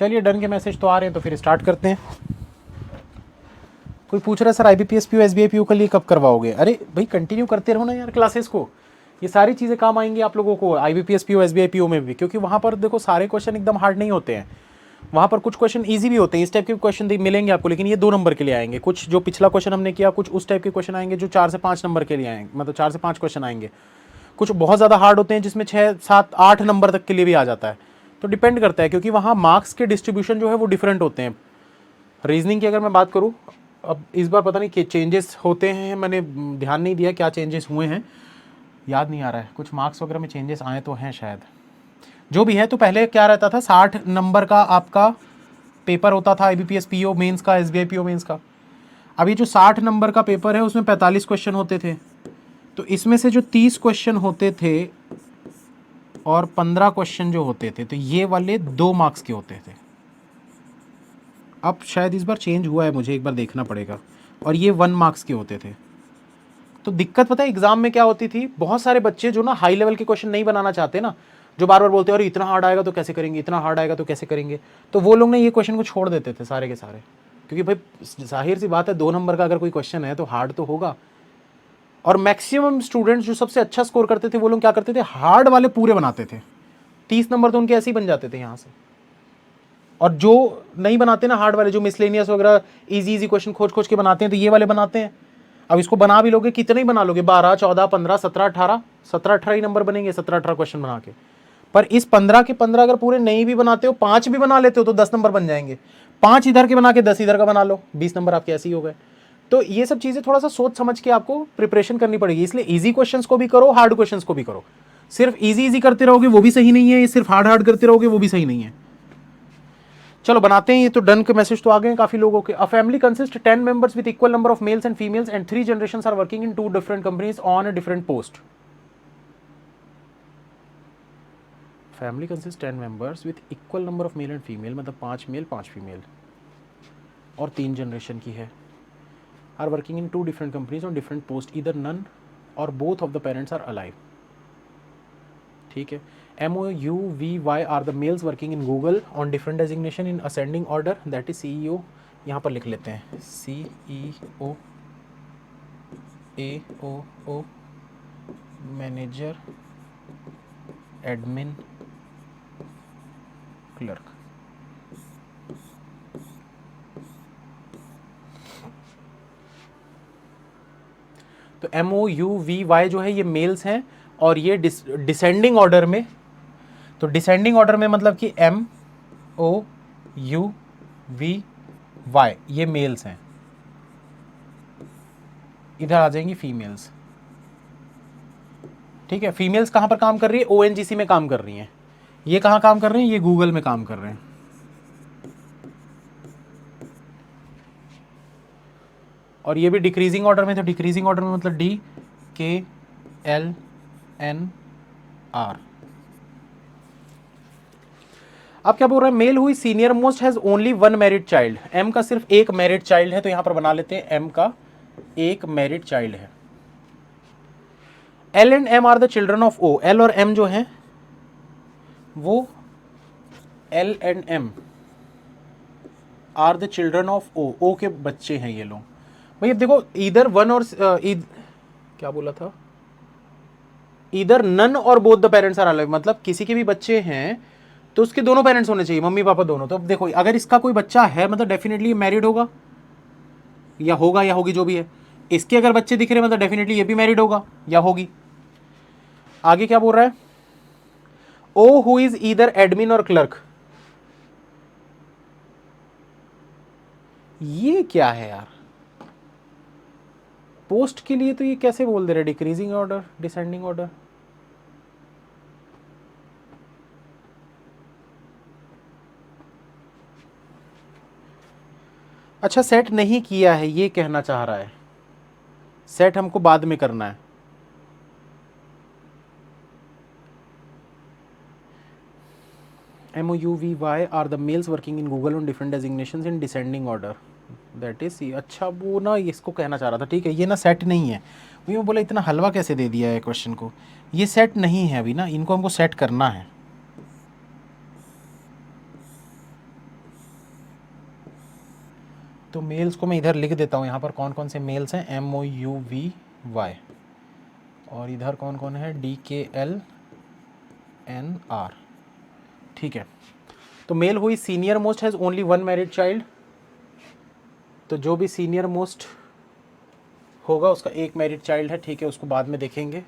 S1: चलिए डन के मैसेज तो आ रहे हैं, तो फिर स्टार्ट करते हैं। कोई पूछ रहा है sir IBPS PO SBI PO के लिए कब करवाओगे? अरे भाई कंटिन्यू करते रहो ना यार क्लासेस को, ये सारी चीज़ें काम आएंगी आप लोगों को IBPS PO SBI PO में भी, क्योंकि वहाँ पर देखो सारे क्वेश्चन एकदम हार्ड नहीं होते हैं, वहाँ पर कुछ क्वेश्चन ईजी भी होते हैं, इस टाइप के क्वेश्चन मिलेंगे आपको, लेकिन ये 2 नंबर के लिए आएंगे। कुछ जो पिछला क्वेश्चन हमने किया, कुछ उस टाइप के क्वेश्चन आएंगे जो 4 से 5 नंबर के लिए आएंगे, मतलब 4 से 5 क्वेश्चन आएंगे। कुछ बहुत ज़्यादा हार्ड होते हैं जिसमें 6, 7, 8 नंबर तक के लिए भी आ जाता है। तो डिपेंड करता है, क्योंकि वहाँ मार्क्स के डिस्ट्रीब्यूशन जो है वो डिफरेंट होते हैं। रीजनिंग की अगर मैं बात करूँ, अब इस बार पता नहीं कि चेंजेस होते हैं, मैंने ध्यान नहीं दिया क्या चेंजेस हुए हैं, याद नहीं आ रहा है, कुछ मार्क्स वगैरह में चेंजेस आए तो हैं शायद, जो भी है। तो पहले क्या रहता था, 60 नंबर का आपका पेपर होता था IBPS PO मेंस का, SBI PO मेंस का। अभी जो 60 नंबर का पेपर है उसमें 45 क्वेश्चन होते थे, तो इसमें से जो 30 क्वेश्चन होते थे और 15 क्वेश्चन जो होते थे, तो ये वाले 2 मार्क्स के होते थे। अब शायद इस बार चेंज हुआ है, मुझे एक बार देखना पड़ेगा, और ये 1 मार्क्स के होते थे। तो दिक्कत पता है एग्जाम में क्या होती थी, बहुत सारे बच्चे जो ना हाई लेवल के क्वेश्चन नहीं बनाना चाहते ना, जो बार बार बोलते हैं अरे इतना हार्ड आएगा तो कैसे करेंगे, इतना हार्ड आएगा तो कैसे करेंगे, तो वो लोग ना ये क्वेश्चन को छोड़ देते थे सारे के सारे, क्योंकि भाई जाहिर सी बात है 2 नंबर का अगर कोई क्वेश्चन है तो हार्ड तो होगा। और मैक्सिमम स्टूडेंट्स जो सबसे अच्छा स्कोर करते थे वो लोग क्या करते थे, हार्ड वाले पूरे बनाते थे, 30 नंबर तो उनके ऐसे ही बन जाते थे यहाँ से। और जो नहीं बनाते ना हार्ड वाले, जो मिसलेनियस वगैरह इजी क्वेश्चन खोज खोज के बनाते हैं, तो ये वाले बनाते हैं। अब इसको बना भी लोगे, कितने ही बना लोगे, 12, 14, 15, 17, 18, 17-18 ही नंबर बनेंगे 17-18 क्वेश्चन बना के। पर इस 15 के 15 अगर पूरे नहीं भी बनाते हो, 5 भी बना लेते हो तो 10 नंबर बन जाएंगे। 5 इधर के बना के 10 इधर का बना लो, 20 नंबर आपके ऐसे ही हो गए। तो ये सब चीज़ें थोड़ा सा सोच समझ के आपको प्रिपरेशन करनी पड़ेगी, इसलिए ईजी क्वेश्चंस को भी करो, हार्ड क्वेश्चंस को भी करो। सिर्फ ईजी करते रहोगे वो भी सही नहीं है, सिर्फ हार्ड करते रहोगे वो भी सही नहीं है। चलो बनाते हैं, ये तो डन के मैसेज तो आ गए हैं काफी लोगों के। A family consist 10 members with equal number of males and females and 3 generations are working in 2 different companies on a different post. Family consist 10 members with equal number of male and female, मतलब 5 मेल 5 फीमेल, और 3 जनरेशन की है, are working in 2 different companies on different post, either none और both of the parents are alive. ठीक है। MOUVY are the males working in Google on different designation in ascending order, that is CEO, यहाँ पर लिख लेते हैं CEO, AOO, manager, admin, clerk. तो MOUVY जो है ये मेल्स हैं, और ये डिसेंडिंग ऑर्डर में, तो डिसेंडिंग ऑर्डर में मतलब कि MOUVY ये मेल्स हैं, इधर आ जाएंगी फीमेल्स। ठीक है। फीमेल्स कहां पर काम कर रही है, ONGC में काम कर रही हैं। ये कहां काम कर रहे हैं, ये गूगल में काम कर रहे हैं। और ये भी डिक्रीजिंग ऑर्डर में, तो डिक्रीजिंग ऑर्डर में मतलब DKLNR। अब क्या बोल रहा है, मेल हुई senior most has only 1 married child, M का सिर्फ एक मैरिड चाइल्ड है, तो यहां पर बना लेते हैं M का एक मैरिड चाइल्ड है। L and M are the children of O, L और M जो हैं वो L and M are the children of O के बच्चे हैं ये लोग। भाई अब देखो इधर 1 और क्या बोला था, इधर नन और both the parents are alive, मतलब किसी के भी बच्चे हैं तो उसके दोनों पेरेंट्स होने चाहिए, मम्मी पापा दोनों। तो अब देखो अगर इसका कोई बच्चा है मतलब डेफिनेटली मैरिड होगा या होगी जो भी है। इसके अगर बच्चे दिख रहे हैं मतलब डेफिनेटली ये भी मैरिड होगा या होगी। आगे क्या बोल रहा है, O who is either admin और क्लर्क। ये क्या है यार, पोस्ट के लिए तो ये कैसे बोल दे रहे, डिक्रीजिंग ऑर्डर डिसेंडिंग ऑर्डर। अच्छा सेट नहीं किया है ये कहना चाह रहा है, सेट हमको बाद में करना है। MOUVY are the males working in Google on different designations in descending order, that is C. अच्छा वो ना इसको कहना चाह रहा था, ठीक है। ये ना सेट नहीं है, वही मैं बोला इतना हलवा कैसे दे दिया है क्वेश्चन को, ये सेट नहीं है अभी ना, इनको हमको सेट करना है। तो मेल्स को मैं इधर लिख देता हूँ, यहाँ पर कौन कौन से मेल्स हैं, MOUVY, और इधर कौन कौन है, DKLNR। ठीक है, तो मेल हुई senior most has only one married child, तो जो भी सीनियर मोस्ट होगा उसका एक मैरिड चाइल्ड है। ठीक है, उसको बाद में देखेंगे।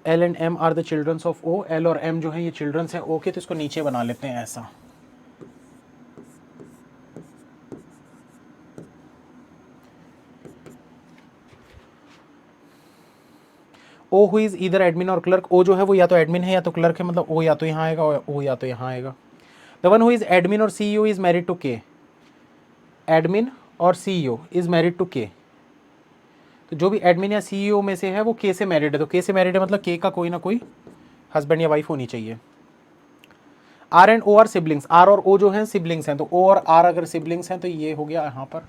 S1: L and M are the childrens of O, L और M जो है ये चिल्ड्रंस हैं O के, तो इसको नीचे बना लेते हैं ऐसा। O हु इज इधर एडमिन और क्लर्क, O जो है वो या तो एडमिन है या तो क्लर्क है, मतलब O या तो यहाँ आएगा और O या तो यहाँ आएगा। The one who is admin और CEO is married to K, admin और CEO is married to K, तो जो भी एडमिन या CEO में से है वो K से मैरिड है, तो K से मैरिड है मतलब K का कोई ना कोई हस्बैंड या वाइफ होनी चाहिए। R and O are siblings, R और O जो हैं सिबलिंग्स हैं, तो O और R अगर सिबलिंग्स हैं तो ये हो गया यहाँ पर।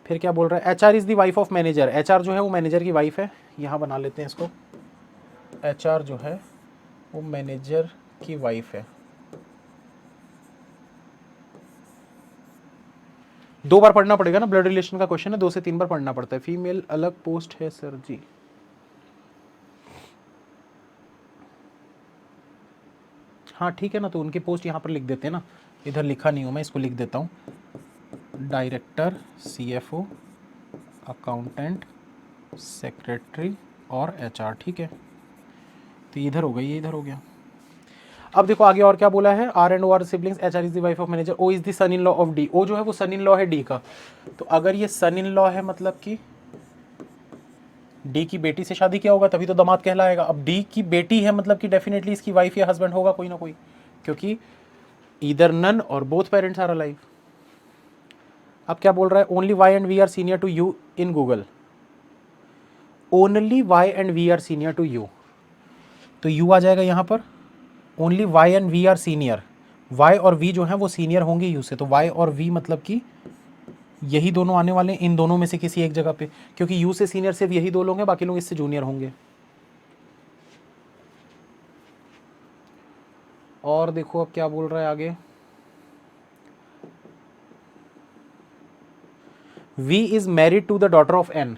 S1: फिर क्या बोल रहा है, HR is the wife of manager, HR जो है वो मैनेजर की वाइफ है, यहाँ बना लेते हैं इसको, HR जो है वो मैनेजर की वाइफ है। 2 बार पढ़ना पड़ेगा ना, ब्लड रिलेशन का क्वेश्चन है, 2 से 3 बार पढ़ना पड़ता है। फीमेल अलग पोस्ट है सर जी, हाँ ठीक है ना, तो उनकी पोस्ट यहाँ पर लिख देते हैं ना, इधर लिखा नहीं हूँ मैं, इसको लिख देता हूँ, डायरेक्टर, CFO, अकाउंटेंट, सेक्रेटरी और HR। ठीक है, तो इधर हो गई, ये इधर हो गया। अब देखो आगे और क्या बोला है, R and O are siblings, HR is the wife of manager, O is the son in law of D, O जो है वो सन इन लॉ है D का, तो अगर ये सन इन लॉ है मतलब कि D की बेटी से शादी किया होगा तभी तो दामाद कहलाएगा। अब D की बेटी है मतलब कि डेफिनेटली इसकी वाइफ या हस्बैंड होगा कोई ना कोई, क्योंकि ईदर नन और बोथ पेरेंट्स आर अलाइव। अब क्या बोल रहा है, only Y and V are senior to U in Google, only Y and V are senior to U, तो U आ जाएगा यहाँ पर, only Y and V are senior, Y और V जो हैं वो सीनियर होंगे U से, तो Y और V मतलब कि यही दोनों आने वाले हैं, इन दोनों में से किसी एक जगह पे, क्योंकि U से सीनियर सिर्फ यही दो लोग हैं, बाकी लोग इससे जूनियर होंगे। और देखो अब क्या बोल रहा है आगे, V is married to the daughter of N,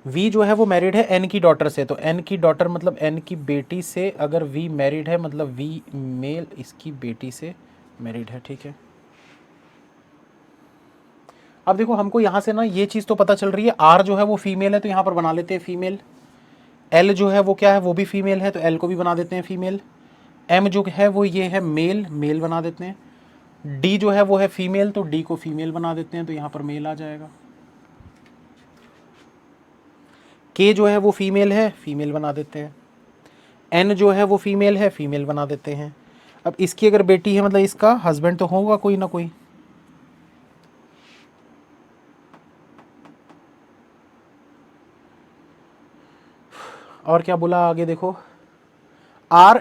S1: V जो है वो मैरिड है N की डॉटर से, तो N की डॉटर मतलब N की बेटी से अगर V मैरिड है मतलब V मेल इसकी बेटी से मैरिड है। ठीक है, अब देखो हमको यहाँ से ना ये चीज़ तो पता चल रही है, R जो है वो फीमेल है तो यहाँ पर बना लेते हैं फीमेल, L जो है वो क्या है, वो भी फीमेल है तो L को भी बना देते हैं फीमेल, M जो है वो ये है मेल, मेल बना देते हैं, D जो है वो है फीमेल तो D को फीमेल बना देते हैं, तो यहाँ पर मेल आ जाएगा। K जो है वो फीमेल है, फीमेल बना देते हैं, N जो है वो फीमेल है, फीमेल बना देते हैं। अब इसकी अगर बेटी है मतलब इसका हस्बैंड तो होगा कोई ना कोई, और क्या बोला आगे देखो, R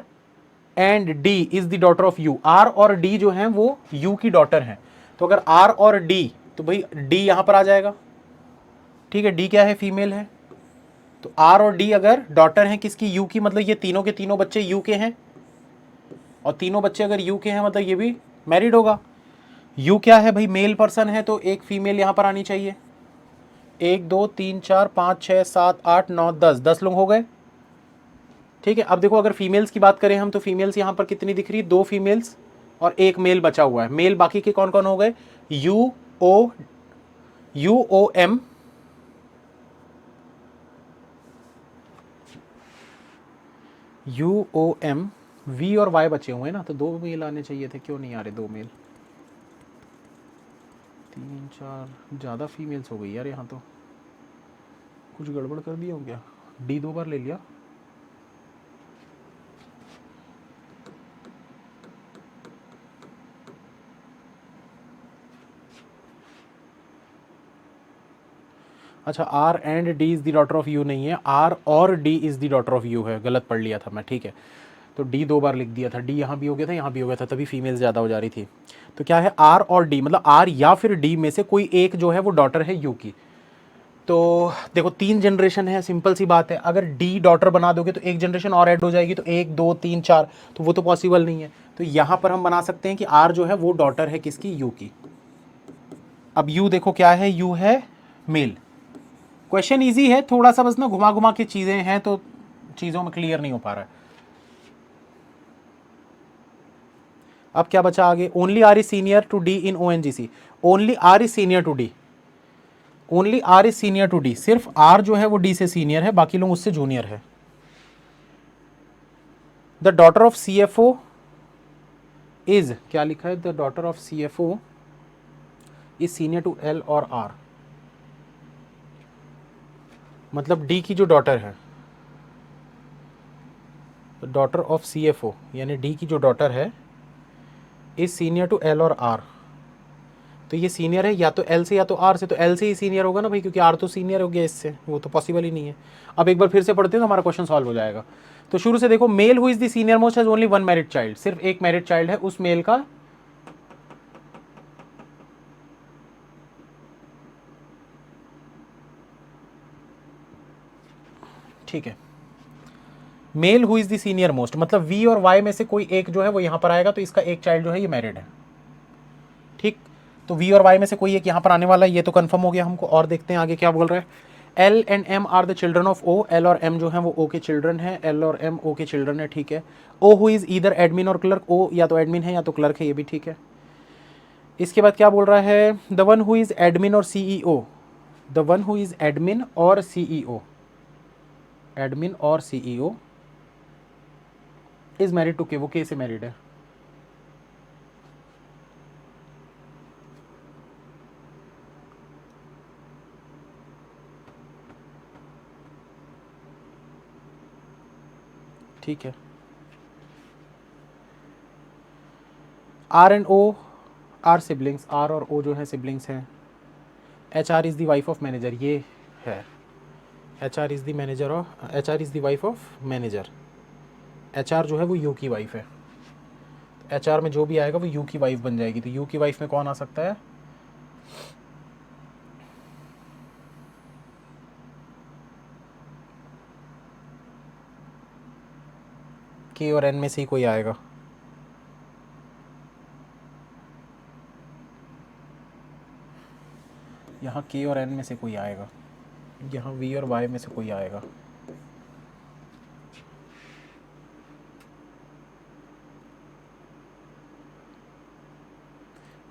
S1: and D is the daughter of U, R और D जो हैं वो U की डॉटर हैं, तो अगर R और D तो भाई D यहाँ पर आ जाएगा। ठीक है, D क्या है, फीमेल है, तो R और D अगर डॉटर हैं किसकी, U की, मतलब ये तीनों के तीनों बच्चे U के हैं, और तीनों बच्चे अगर U के हैं मतलब ये भी मैरिड होगा। U क्या है भाई, मेल पर्सन है, तो एक फीमेल यहाँ पर आनी चाहिए। 1 2 3 4 5 6 7 8 9 10 लोग हो गए। ठीक है, अब देखो अगर फीमेल्स की बात करें हम, तो फीमेल्स यहाँ पर कितनी दिख रही, 2 फीमेल्स और 1 मेल बचा हुआ है। मेल बाकी के कौन कौन हो गए, UOM, V और Y बचे हुए हैं ना, तो 2 मेल आने चाहिए थे, क्यों नहीं आ रहे 2 मेल, 3 4 ज़्यादा फीमेल्स हो गई यार, यहाँ तो कुछ गड़बड़ कर दिया हो क्या, D 2 बार ले लिया। अच्छा, R and D is the daughter of U नहीं है, R और D is the daughter of U है, गलत पढ़ लिया था मैं। ठीक है, तो D 2 बार लिख दिया था, D यहाँ भी हो गया था, यहाँ भी हो गया था, तभी फीमेल ज़्यादा हो जा रही थी। तो क्या है, R और D मतलब R या फिर D में से कोई एक जो है वो डॉटर है U की। तो देखो 3 जनरेशन है, सिंपल सी बात है, अगर D डॉटर बना दोगे तो एक जनरेशन और ऐड हो जाएगी, तो 1 2 3 4, तो वो तो पॉसिबल नहीं है। तो यहां पर हम बना सकते हैं कि आर जो है वो डॉटर है किसकी, यू की। अब यू देखो क्या है, यू है मेल। क्वेश्चन इजी है, थोड़ा सा बस ना घुमा घुमा के चीजें हैं तो चीजों में क्लियर नहीं हो पा रहा है। अब क्या बचा आगे, only R is senior to D in ONGC. Only R is senior to D, only R is senior to D, सिर्फ आर जो है वो डी से सीनियर है, बाकी लोग उससे जूनियर है। The daughter of CFO is, क्या लिखा है, the daughter of CFO is senior to L और आर। मतलब डी की जो डॉटर है, डॉटर ऑफ सीएफओ यानी डी की जो डॉटर है, इज सीनियर टू एल और आर। तो ये सीनियर है या तो एल से या तो आर से, तो एल से ही सीनियर होगा ना भाई, क्योंकि आर तो सीनियर हो गया इससे, वो तो पॉसिबल ही नहीं है। अब एक बार फिर से पढ़ते हैं तो हमारा क्वेश्चन सॉल्व हो जाएगा। तो शुरू से देखो, mail who is the senior most has only one married child, सिर्फ एक मैरिड चाइल्ड है उस मेल का। ठीक है, mail who is the senior most, मतलब वी और वाई में से कोई एक जो है वो यहां पर आएगा, तो इसका एक चाइल्ड जो है ये मैरिड है। ठीक, तो वी और वाई में से कोई एक यहां पर आने वाला है, ये तो कंफर्म हो गया हमको। और देखते हैं आगे क्या बोल रहा है। L and M are the children of O, L और एम जो है वो ओ के चिल्ड्रन है, एल और एम ओ के चिल्ड्रन है, ठीक है। ओ हु इज ईदर एडमिन और क्लर्क, ओ या तो एडमिन है या तो क्लर्क है, ये भी ठीक है। इसके बाद क्या बोल रहा है, the one who is admin और CEO, the one who is admin और सीईओ, एडमिन और CEO is married to K, वो के से मैरिड है। ठीक है, R and O are siblings, R और ओ जो है सिबलिंग्स हैं। H R is the wife of manager, ये है, H R is the manager of, H R is the wife of manager. H R जो है वो यू की वाइफ है, एच आर में जो भी आएगा वो यू की वाइफ बन जाएगी। तो यू की वाइफ में कौन आ सकता है, के और एन में से ही कोई आएगा। यहाँ के और एन में से कोई आएगा, यहाँ वी और वाई में से कोई आएगा।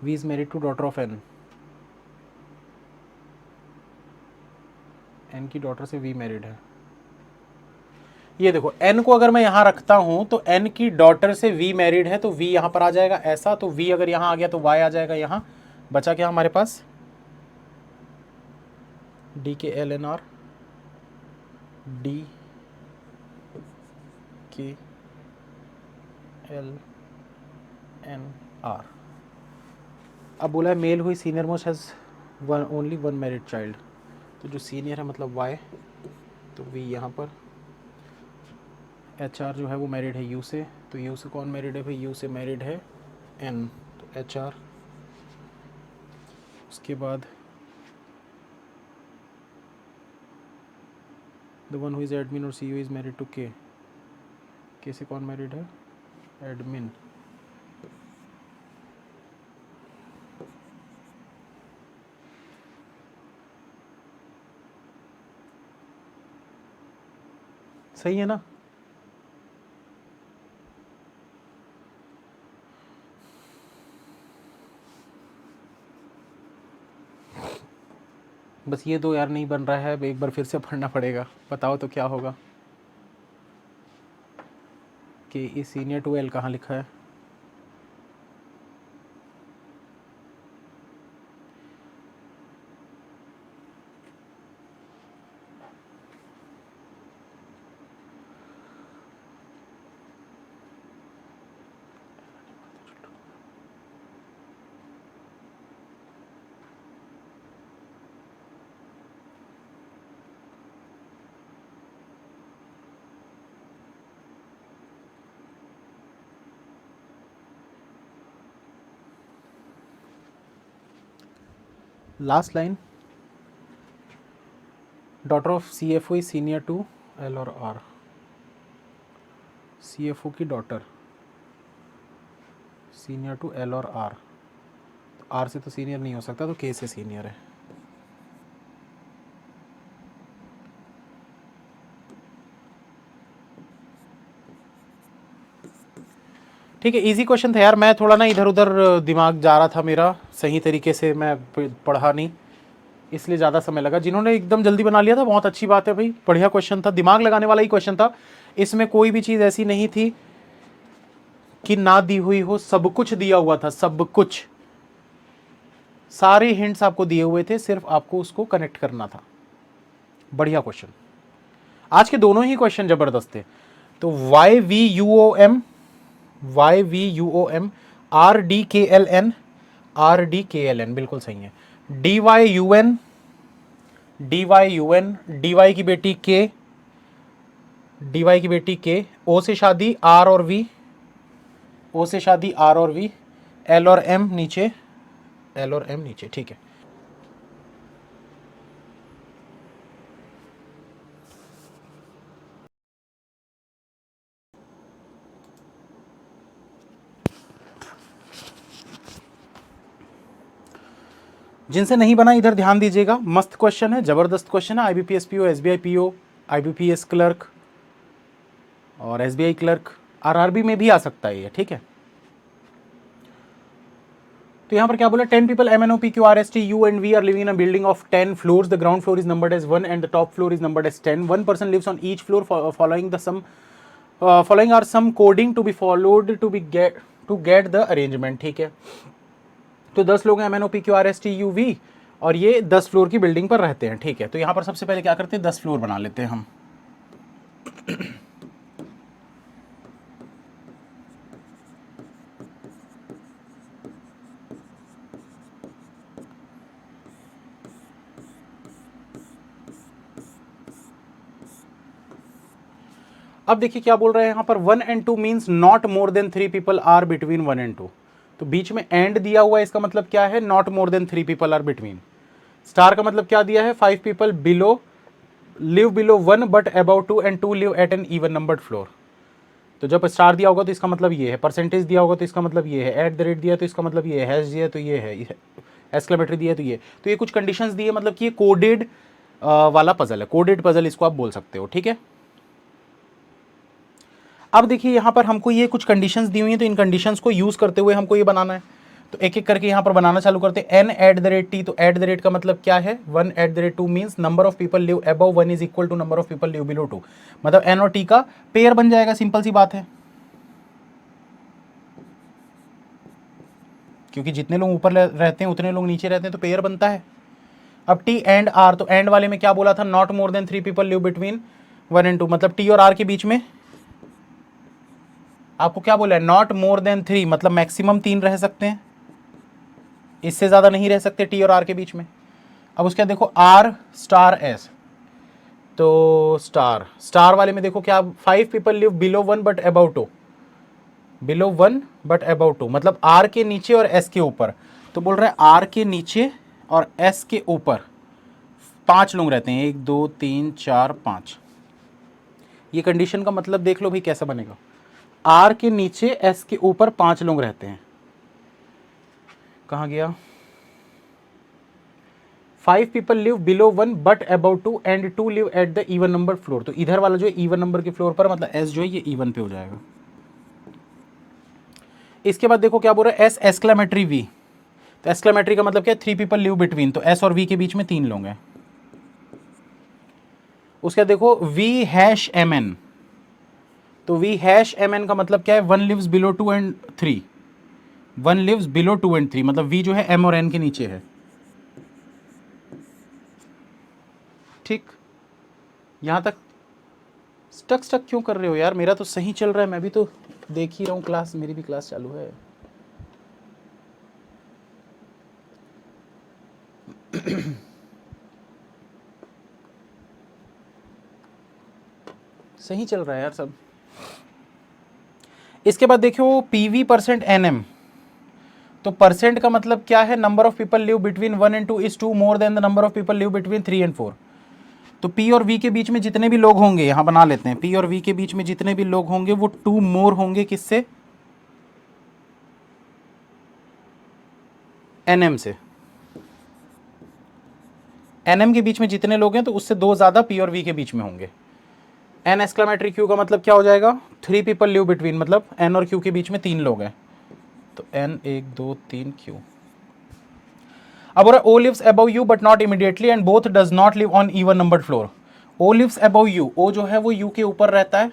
S1: V is married to daughter of N, N की डॉटर से वी मैरिड है। ये देखो एन को अगर मैं यहां रखता हूं तो एन की डॉटर से वी मैरिड है, तो वी यहां पर आ जाएगा ऐसा, तो वी अगर यहां आ गया तो वाई आ जाएगा यहां। बचा क्या हमारे पास, डी के एल एन आर, डी के एल एन आर। अब बोला है मेल हुई senior most has one only one married child, तो जो सीनियर है मतलब वाई, तो वी यहाँ पर। एच आर जो है वो मैरिड है यू से, तो यू से कौन मैरिड है भाई, यू से मैरिड है एन, तो एच आर। उसके बाद the one who is admin और सी यू इज़ मैरिड टू के से कौन मैरिड है, एडमिन। सही है ना। बस ये दो यार नहीं बन रहा है, अब एक बार फिर से पढ़ना पड़ेगा, बताओ तो क्या होगा। कि ई सीनियर टू एल कहाँ लिखा है, last line, daughter of C F O is senior to L और आर। सी एफ ओ की डॉटर, सीनियर टू एल और आर, आर से तो सीनियर नहीं हो सकता, तो के से सीनियर है। ठीक है, इजी क्वेश्चन था यार, मैं थोड़ा ना इधर उधर दिमाग जा रहा था मेरा, सही तरीके से मैं पढ़ा नहीं, इसलिए ज़्यादा समय लगा। जिन्होंने एकदम जल्दी बना लिया था बहुत अच्छी बात है भाई, बढ़िया क्वेश्चन था, दिमाग लगाने वाला ही क्वेश्चन था। इसमें कोई भी चीज़ ऐसी नहीं थी कि ना दी हुई हो, सब कुछ दिया हुआ था, सब कुछ, सारे हिंट्स आपको दिए हुए थे, सिर्फ आपको उसको कनेक्ट करना था। बढ़िया क्वेश्चन, आज के दोनों ही क्वेश्चन जबरदस्त थे। तो YVUOM, YVUOM, RDKLN, RDKLN बिल्कुल सही है। DYUN, DYUN, DY की बेटी K, DY की बेटी K, O से शादी R और V, O से शादी R और V, L और M नीचे, L और M नीचे, ठीक है। जिनसे नहीं बना इधर ध्यान दीजिएगा, मस्त क्वेश्चन है, जबरदस्त क्वेश्चन है। IBPS PO, SBI PO, IBPS clerk और SBI क्लर्क, RRB में भी आ सकता है ये, ठीक है। तो यहाँ पर क्या बोला, 10 people MNOPQRST U and V are living in a building of 10 floors. The ground floor is numbered as 1 and the top floor is numbered as 10. One person lives on each floor. Following are some coding to be followed to get the arrangement, ठीक है। तो 10 लोग हैं MNOPQRSTUV और ये 10 फ्लोर की बिल्डिंग पर रहते हैं, ठीक है। तो यहाँ पर सबसे पहले क्या करते हैं, 10 फ्लोर बना लेते हैं हम। अब देखिए क्या बोल रहे हैं यहाँ पर, 1 and 2 means not more than 3 people are between 1 and 2। तो बीच में एंड दिया हुआ है, इसका मतलब क्या है, not more than 3 people are between. Star का मतलब क्या दिया है, 5 people live below 1 but about 2 and 2 live at an even numbered floor. तो जब स्टार दिया होगा तो इसका मतलब ये है, परसेंटेज दिया होगा तो इसका मतलब ये है, एट द रेट दिया तो इसका मतलब ये है, हैश दिया तो ये है, एक्सक्लेमेटरी दिया तो ये कुछ कंडीशंस दिए, मतलब कि ये कोडेड वाला पजल है, कोडेड पजल इसको आप बोल सकते हो, ठीक है। अब देखिए यहाँ पर हमको ये कुछ कंडीशंस दी हुई हैं, तो इन कंडीशंस को यूज करते हुए हमको ये बनाना है। तो एक एक करके यहाँ पर बनाना चालू करते हैं। n at the rate T, तो एट द रेट का मतलब क्या है, 1 at the rate 2 means number of people live above 1 is equal to number of people live below 2, मतलब n और t का पेयर बन जाएगा, सिंपल सी बात है, क्योंकि जितने लोग ऊपर रहते हैं उतने लोग नीचे रहते हैं, तो पेयर बनता है। अब t एंड r, तो एंड वाले में क्या बोला था, not more than 3 people live between 1 and 2, मतलब t और r के बीच में आपको क्या बोला है, नॉट मोर देन 3, मतलब मैक्सिमम 3 रह सकते हैं, इससे ज्यादा नहीं रह सकते टी और आर के बीच में। अब उसके बाद देखो आर स्टार एस, तो स्टार वाले में देखो क्या, 5 people live below 1 but about 2, below 1 but about 2, मतलब आर के नीचे और एस के ऊपर। तो बोल रहे हैं आर के नीचे और एस के ऊपर 5 लोग रहते हैं, 1 2 3 4 5। ये कंडीशन का मतलब देख लो भाई कैसा बनेगा, आर के नीचे एस के ऊपर 5 लोग रहते हैं। कहाँ गया, 5 people live below 1 but about 2 and 2 live at the even number floor. तो इधर वाला जो है इवन नंबर के फ्लोर पर, मतलब एस जो है ये इवन पे हो जाएगा। इसके बाद देखो क्या बोल रहा है, एस एक्सक्लेमेटरी वी, तो एक्सक्लेमेटरी का मतलब क्या है, 3 पीपल लिव बिटवीन, तो एस और वी के बीच में 3 लोग हैं। उसके बाद देखो वी हैश एम एन, तो वी हैश एम एन का मतलब क्या है, 1 lives below 2 and 3, 1 lives below 2 and 3, मतलब वी जो है एम और एन के नीचे है, ठीक। यहां तक स्टक क्यों कर रहे हो यार, मेरा तो सही चल रहा है, मैं भी तो देख ही रहा हूं क्लास, मेरी भी क्लास चालू है। सही चल रहा है यार सब। इसके बाद देखो पीवी परसेंट एनएम, तो परसेंट का मतलब क्या है, number of people live between 1 and 2 is 2 more than the number of people live between 3 and 4। तो P और V के बीच में जितने भी लोग होंगे, यहां बना लेते हैं, P और V के बीच में जितने भी लोग होंगे वो 2 मोर होंगे, किससे, NM से, NM के बीच में जितने लोग हैं तो उससे 2 ज़्यादा P और V के बीच में होंगे। N एक्सक्लेमेटरी Q का मतलब क्या हो जाएगा, 3 पीपल लिव बिटवीन, मतलब N और Q के बीच में 3 लोग हैं, तो N 1 2 3 Q। अब बोला O lives above you but not immediately and both does not live on even numbered floor। O lives above you, O जो है वो U के ऊपर रहता है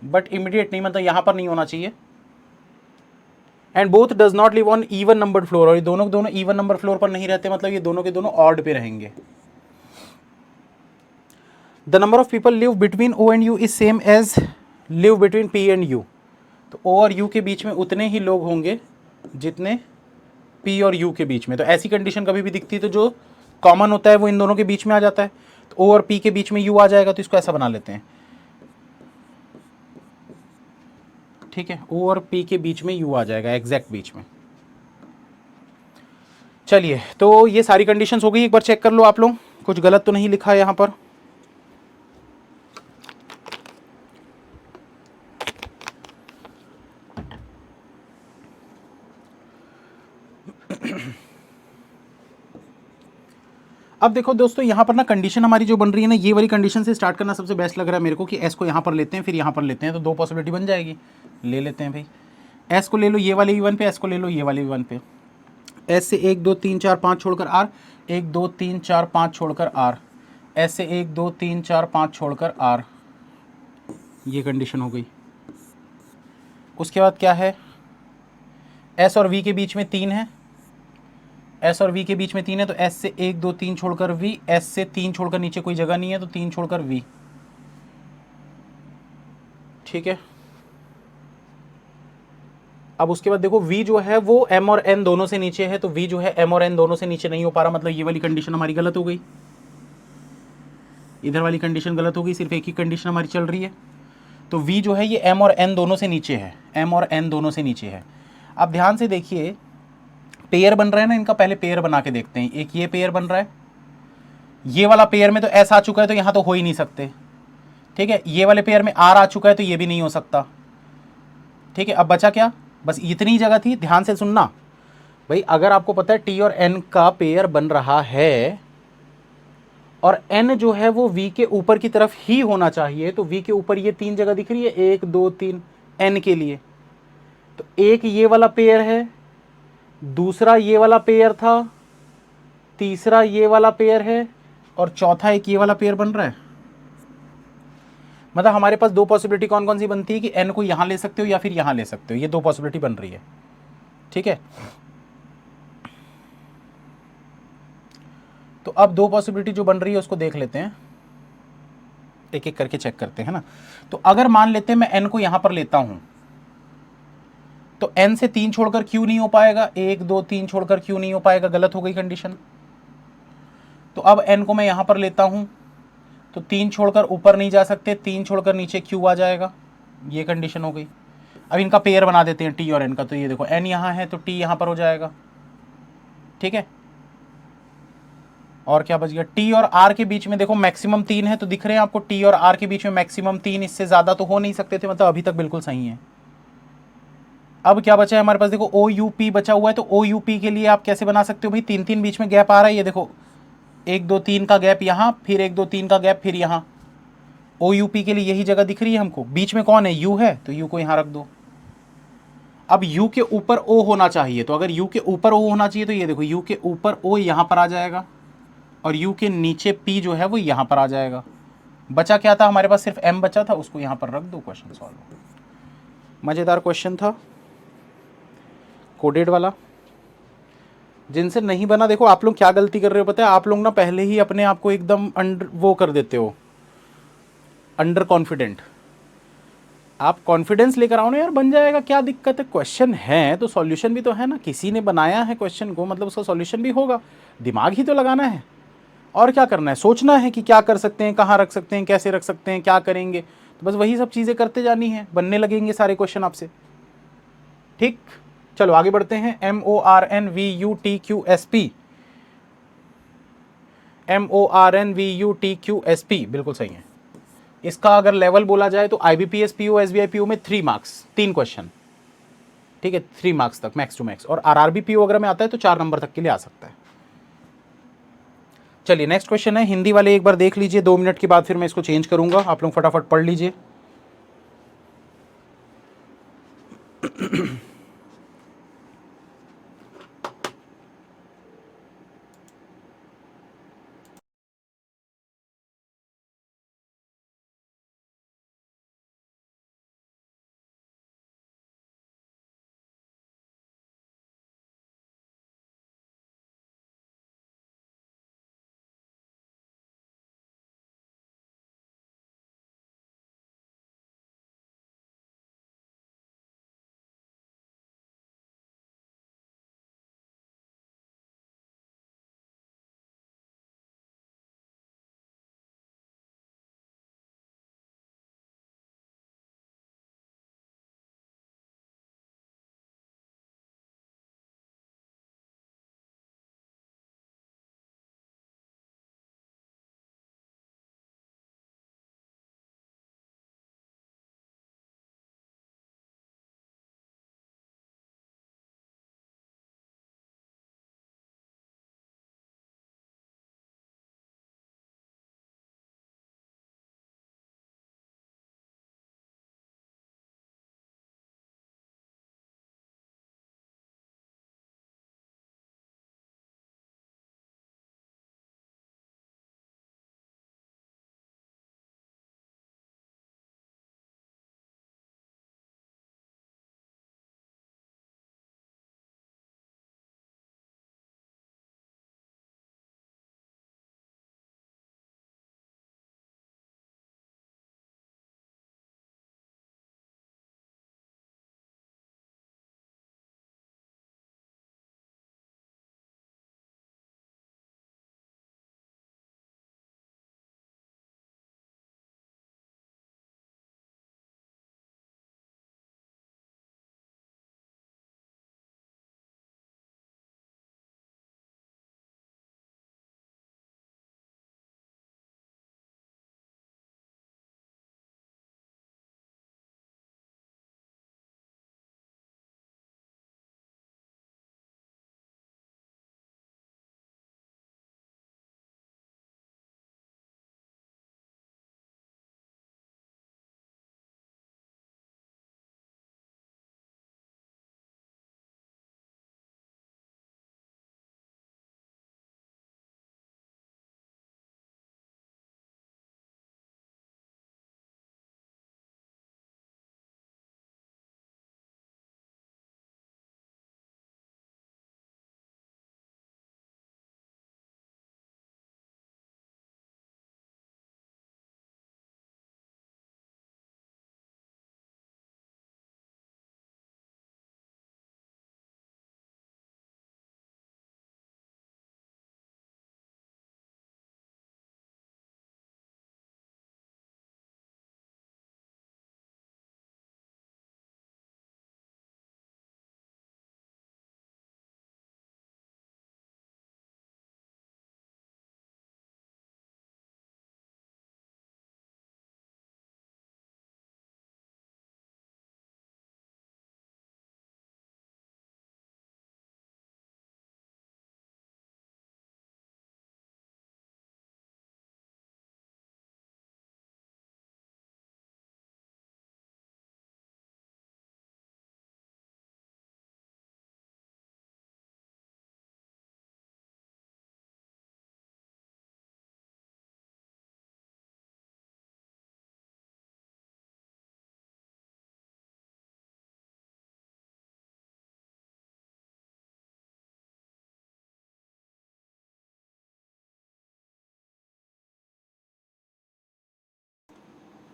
S1: बट इमीडिएट नहीं, मतलब यहां पर नहीं होना चाहिए। And both does not live on even numbered floor, और ये दोनों के दोनों इवन नंबर फ्लोर पर नहीं रहते, मतलब ये दोनों के दोनों ऑड पे रहेंगे। The number of people live between O and U is same as live between P and U। तो O और U के बीच में उतने ही लोग होंगे जितने P और U के बीच में। तो ऐसी कंडीशन कभी भी दिखती है तो जो कॉमन होता है वो इन दोनों के बीच में आ जाता है, तो O और P के बीच में U आ जाएगा, तो इसको ऐसा बना लेते हैं, ठीक है। O और P के बीच में U आ जाएगा, एग्जैक्ट बीच में। चलिए, तो ये सारी कंडीशंस हो गई, एक बार चेक कर लो आप लोग, कुछ गलत तो नहीं लिखा है यहां पर। अब देखो दोस्तों, यहां पर ना कंडीशन हमारी जो बन रही है ना, ये वाली कंडीशन से स्टार्ट करना सबसे बेस्ट लग रहा है मेरे को, कि S को यहां पर लेते हैं फिर यहां पर लेते हैं, तो 2 पॉसिबिलिटी बन जाएगी। ले लेते हैं भाई, S को ले लो ये वाले E1 पे, S को ले लो ये वाले E1 पे। S से 1 2 3 4 5 छोड़कर R, 1 2 3 4 5 छोड़कर R, S से 1 2 3 4 5 छोड़कर R, ये कंडीशन हो गई। उसके बाद क्या है, S और V के बीच में 3 है, S और V के बीच में 3 है, तो S से 1 2 3 छोड़कर V, S से 3 छोड़कर नीचे कोई जगह नहीं है तो 3 छोड़कर V, ठीक है। अब उसके बाद देखो V जो है वो M और N दोनों से नीचे है, तो V जो है M और N दोनों से नीचे नहीं हो पा रहा, मतलब ये वाली कंडीशन हमारी गलत हो गई, इधर वाली कंडीशन गलत हो गई, सिर्फ एक ही कंडीशन हमारी चल रही है। तो V जो है ये M और N दोनों से नीचे है, M और N दोनों से नीचे है। अब ध्यान से देखिए, पेयर बन रहा है ना, इनका पहले पेयर बना के देखते हैं। एक ये पेयर बन रहा है, ये वाला पेयर में तो S आ चुका है, तो यहां तो हो ही नहीं सकते, ठीक है। ये वाले पेयर में R आ चुका है, तो ये भी नहीं हो सकता, ठीक है। अब बचा क्या, बस इतनी जगह थी। ध्यान से सुनना भाई, अगर आपको पता है T और N का पेयर बन रहा है और N जो है वो V के ऊपर की तरफ ही होना चाहिए, तो V के ऊपर ये 3 जगह दिख रही है, 1 2 3 N के लिए, तो एक ये वाला पेयर है, दूसरा ये वाला पेयर था, तीसरा ये वाला पेयर है, और चौथा एक ये वाला पेयर बन रहा है। मतलब हमारे पास 2 पॉसिबिलिटी कौन कौन सी बनती है, कि N को यहां ले सकते हो या फिर यहां ले सकते हो, ये 2 पॉसिबिलिटी बन रही है, ठीक है। तो अब 2 पॉसिबिलिटी जो बन रही है उसको देख लेते हैं, एक एक करके चेक करते हैं ना। तो अगर मान लेते हैं मैं N को यहां पर लेता हूं, तो N से 3 छोड़कर Q नहीं हो पाएगा, 1 2 3 छोड़कर Q नहीं हो पाएगा, गलत हो गई कंडीशन। तो अब N को मैं यहां पर लेता हूं, तो 3 छोड़कर ऊपर नहीं जा सकते, 3 छोड़कर नीचे Q आ जाएगा, ये कंडीशन हो गई। अब इनका पेयर बना देते हैं T और N का, तो ये देखो N यहां है तो T यहां पर हो जाएगा, ठीक है। और क्या बच गया, T और R के बीच में देखो मैक्सिमम 3 है, तो दिख रहे हैं आपको T और R के बीच में मैक्सिमम 3, इससे ज्यादा तो हो नहीं सकते थे, मतलब अभी तक बिल्कुल सही है। अब क्या बचा है हमारे पास, देखो OUP बचा हुआ है, तो OUP के लिए आप कैसे बना सकते हो भाई, 3 3 बीच में गैप आ रहा है, ये देखो 1 2 3 का गैप यहाँ, फिर 1 2 3 का गैप फिर यहाँ, OUP के लिए यही जगह दिख रही है हमको। बीच में कौन है, U है, तो U को यहाँ रख दो। अब U के ऊपर O होना चाहिए, तो अगर U के ऊपर O होना चाहिए तो ये देखो U के ऊपर O यहाँ पर आ जाएगा, और U के नीचे P जो है वो यहाँ पर आ जाएगा। बचा क्या था हमारे पास, सिर्फ M बचा था, उसको यहाँ पर रख दो, क्वेश्चन सॉल्व। मज़ेदार क्वेश्चन था, कोडेड वाला। जिनसे नहीं बना, देखो आप लोग क्या गलती कर रहे हो पता है, आप लोग ना पहले ही अपने आप को एकदम वो कर देते हो, अंडर कॉन्फिडेंट। आप कॉन्फिडेंस लेकर आओ ना यार, बन जाएगा, क्या दिक्कत है। क्वेश्चन है तो सॉल्यूशन भी तो है ना, किसी ने बनाया है क्वेश्चन को, मतलब उसका सॉल्यूशन भी होगा, दिमाग ही तो लगाना है। और क्या करना है, सोचना है कि क्या कर सकते हैं, कहाँ रख सकते हैं, कैसे रख सकते हैं, क्या करेंगे, तो बस वही सब चीज़ें करते जानी है, बनने लगेंगे सारे क्वेश्चन आपसे, ठीक। चलो आगे बढ़ते हैं। MORNVUTQSP, MORNVUTQSP बिल्कुल सही है। इसका अगर लेवल बोला जाए तो IBPS PO SBI PO में 3 मार्क्स, 3 क्वेश्चन, ठीक है, 3 मार्क्स तक मैक्स टू मैक्स, और आरआरबी पीओ वगैरह में आता है तो 4 नंबर तक के लिए आ सकता है। चलिए नेक्स्ट क्वेश्चन है, हिंदी वाले एक बार देख लीजिए, 2 मिनट के बाद फिर मैं इसको चेंज करूंगा, आप लोग फटाफट पढ़ लीजिए।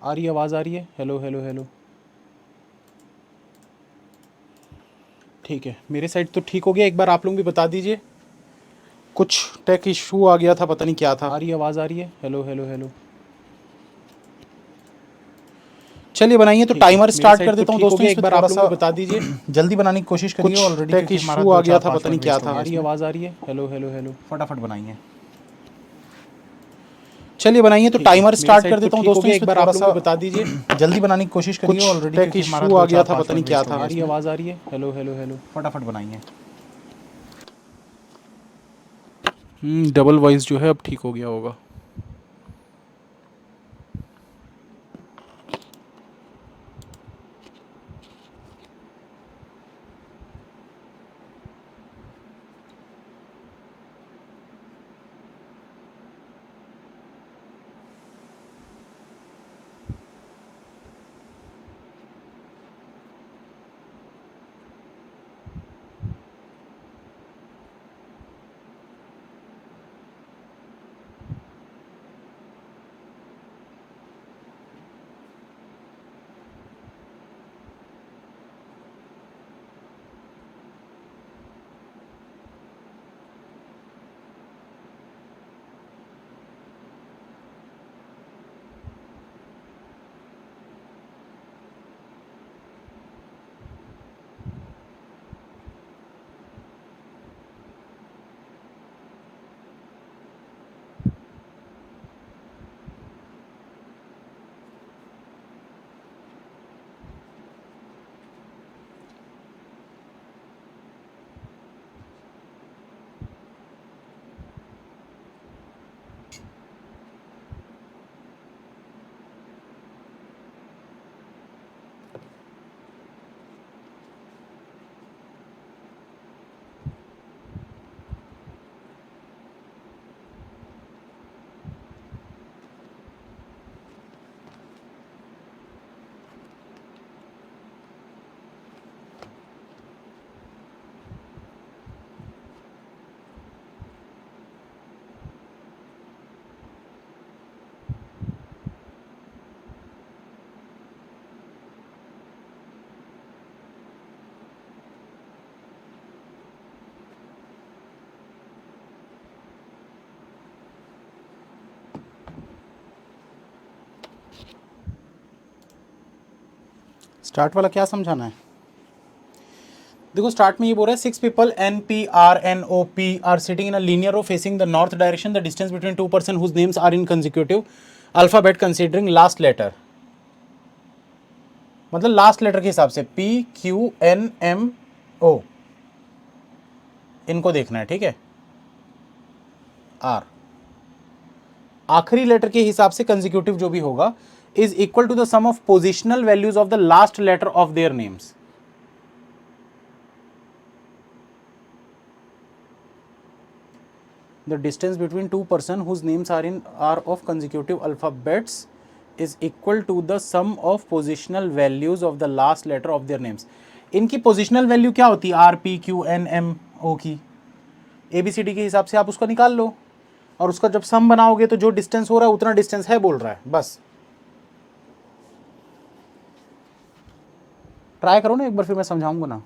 S1: आ रही है, आवाज़ आ रही है? Hello hello hello. ठीक है, मेरे साइड तो ठीक हो गया, एक बार आप लोग भी बता दीजिए। कुछ टेक इशू आ गया था, पता नहीं क्या था। आ रही है, आवाज़ आ रही है? Hello hello hello. चलिए बनाइए, तो टाइमर स्टार्ट कर देता हूँ दोस्तों, एक बार आप लोग बता दीजिए। जल्दी बनाने की कोशिश करिए, ऑलरेडी टेक इशू आ गया था, पता नहीं क्या था। आ रही है, आवाज़ आ रही है? हेलो हेलो हेलो, फटाफट बनाइए।
S2: चलिए बनाइए, तो
S1: ठीक है,
S2: टाइमर
S1: मेरे
S2: स्टार्ट
S1: साइड
S2: कर
S1: तो
S2: देता हूँ
S1: ठीक हो
S2: दोस्तों।
S1: गया,
S2: इस
S1: एक
S2: पे
S1: बार
S2: थोड़ा
S1: आप लोगों
S2: सा
S1: को बता दीजिए।
S2: जल्दी बनाने की कोशिश करिए,
S1: कुछ
S2: ऑलरेडी
S1: टेक
S2: क्योंकि हमारा
S1: इशू आ गया
S2: 2-4
S1: था, पता नहीं
S2: पासवर्ड
S1: क्या
S2: वेस्ट हो
S1: था।
S2: गए
S1: आ रही है,
S2: इसमें।
S1: आवाज़ आ रही है? Hello hello hello.
S2: फटाफट बनाइए।
S1: डबल वॉइस जो है अब ठीक हो गया होगा।
S2: स्टार्ट वाला क्या समझाना है? देखो स्टार्ट में ये बोल रहा है 6 people N P R N O P R sitting in a linear row facing the north direction, the distance between 2 person whose names are in consecutive alphabet considering last letter. मतलब लास्ट लेटर के हिसाब से P Q N M O, इनको देखना है, ठीक है। आर आखिरी लेटर के हिसाब से कंसेक्यूटिव जो भी होगा is equal to the sum of positional values of the last letter of their names. The distance between two person whose names are of consecutive alphabets is equal to the sum of positional values of the last letter of their names। इनकी पोजिशनल वैल्यू क्या होती है? R P Q N M O की ए बी सी डी के हिसाब से आप उसको निकाल लो, और उसका जब सम बनाओगे तो जो डिस्टेंस हो रहा है उतना डिस्टेंस है बोल रहा है। बस ट्राई करो ना एक बार, फिर मैं समझाऊंगा ना।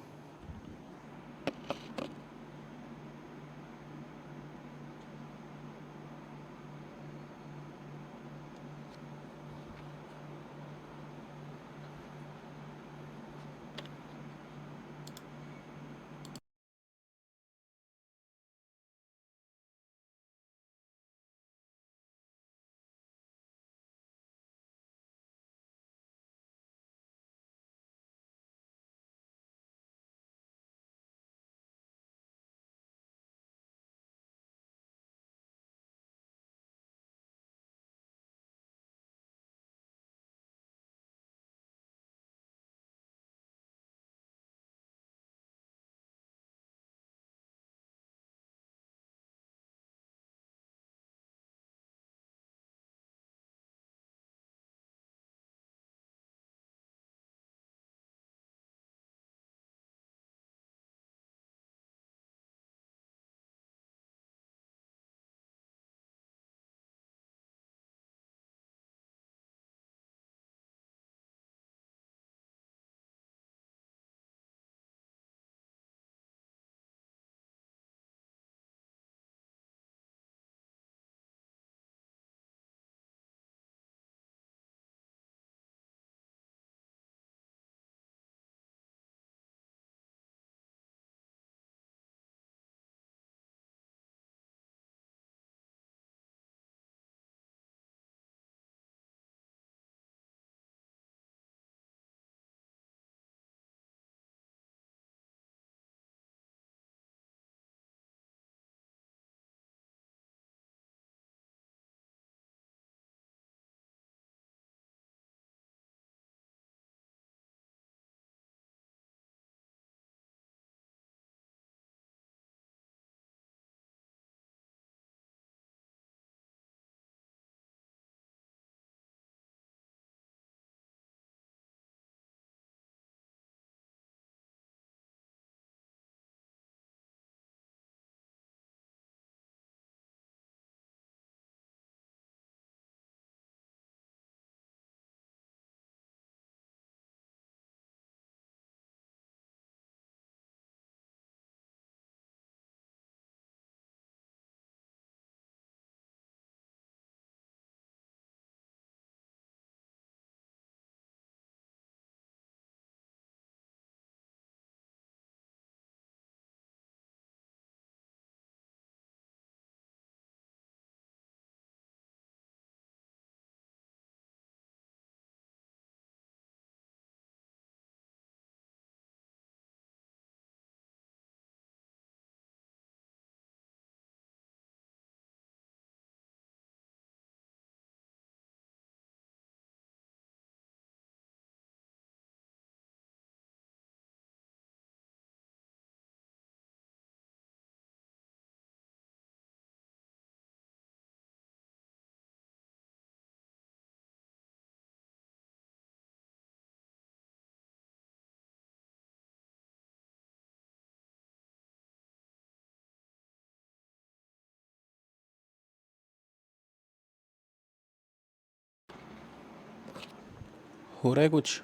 S2: हो रहा है कुछ,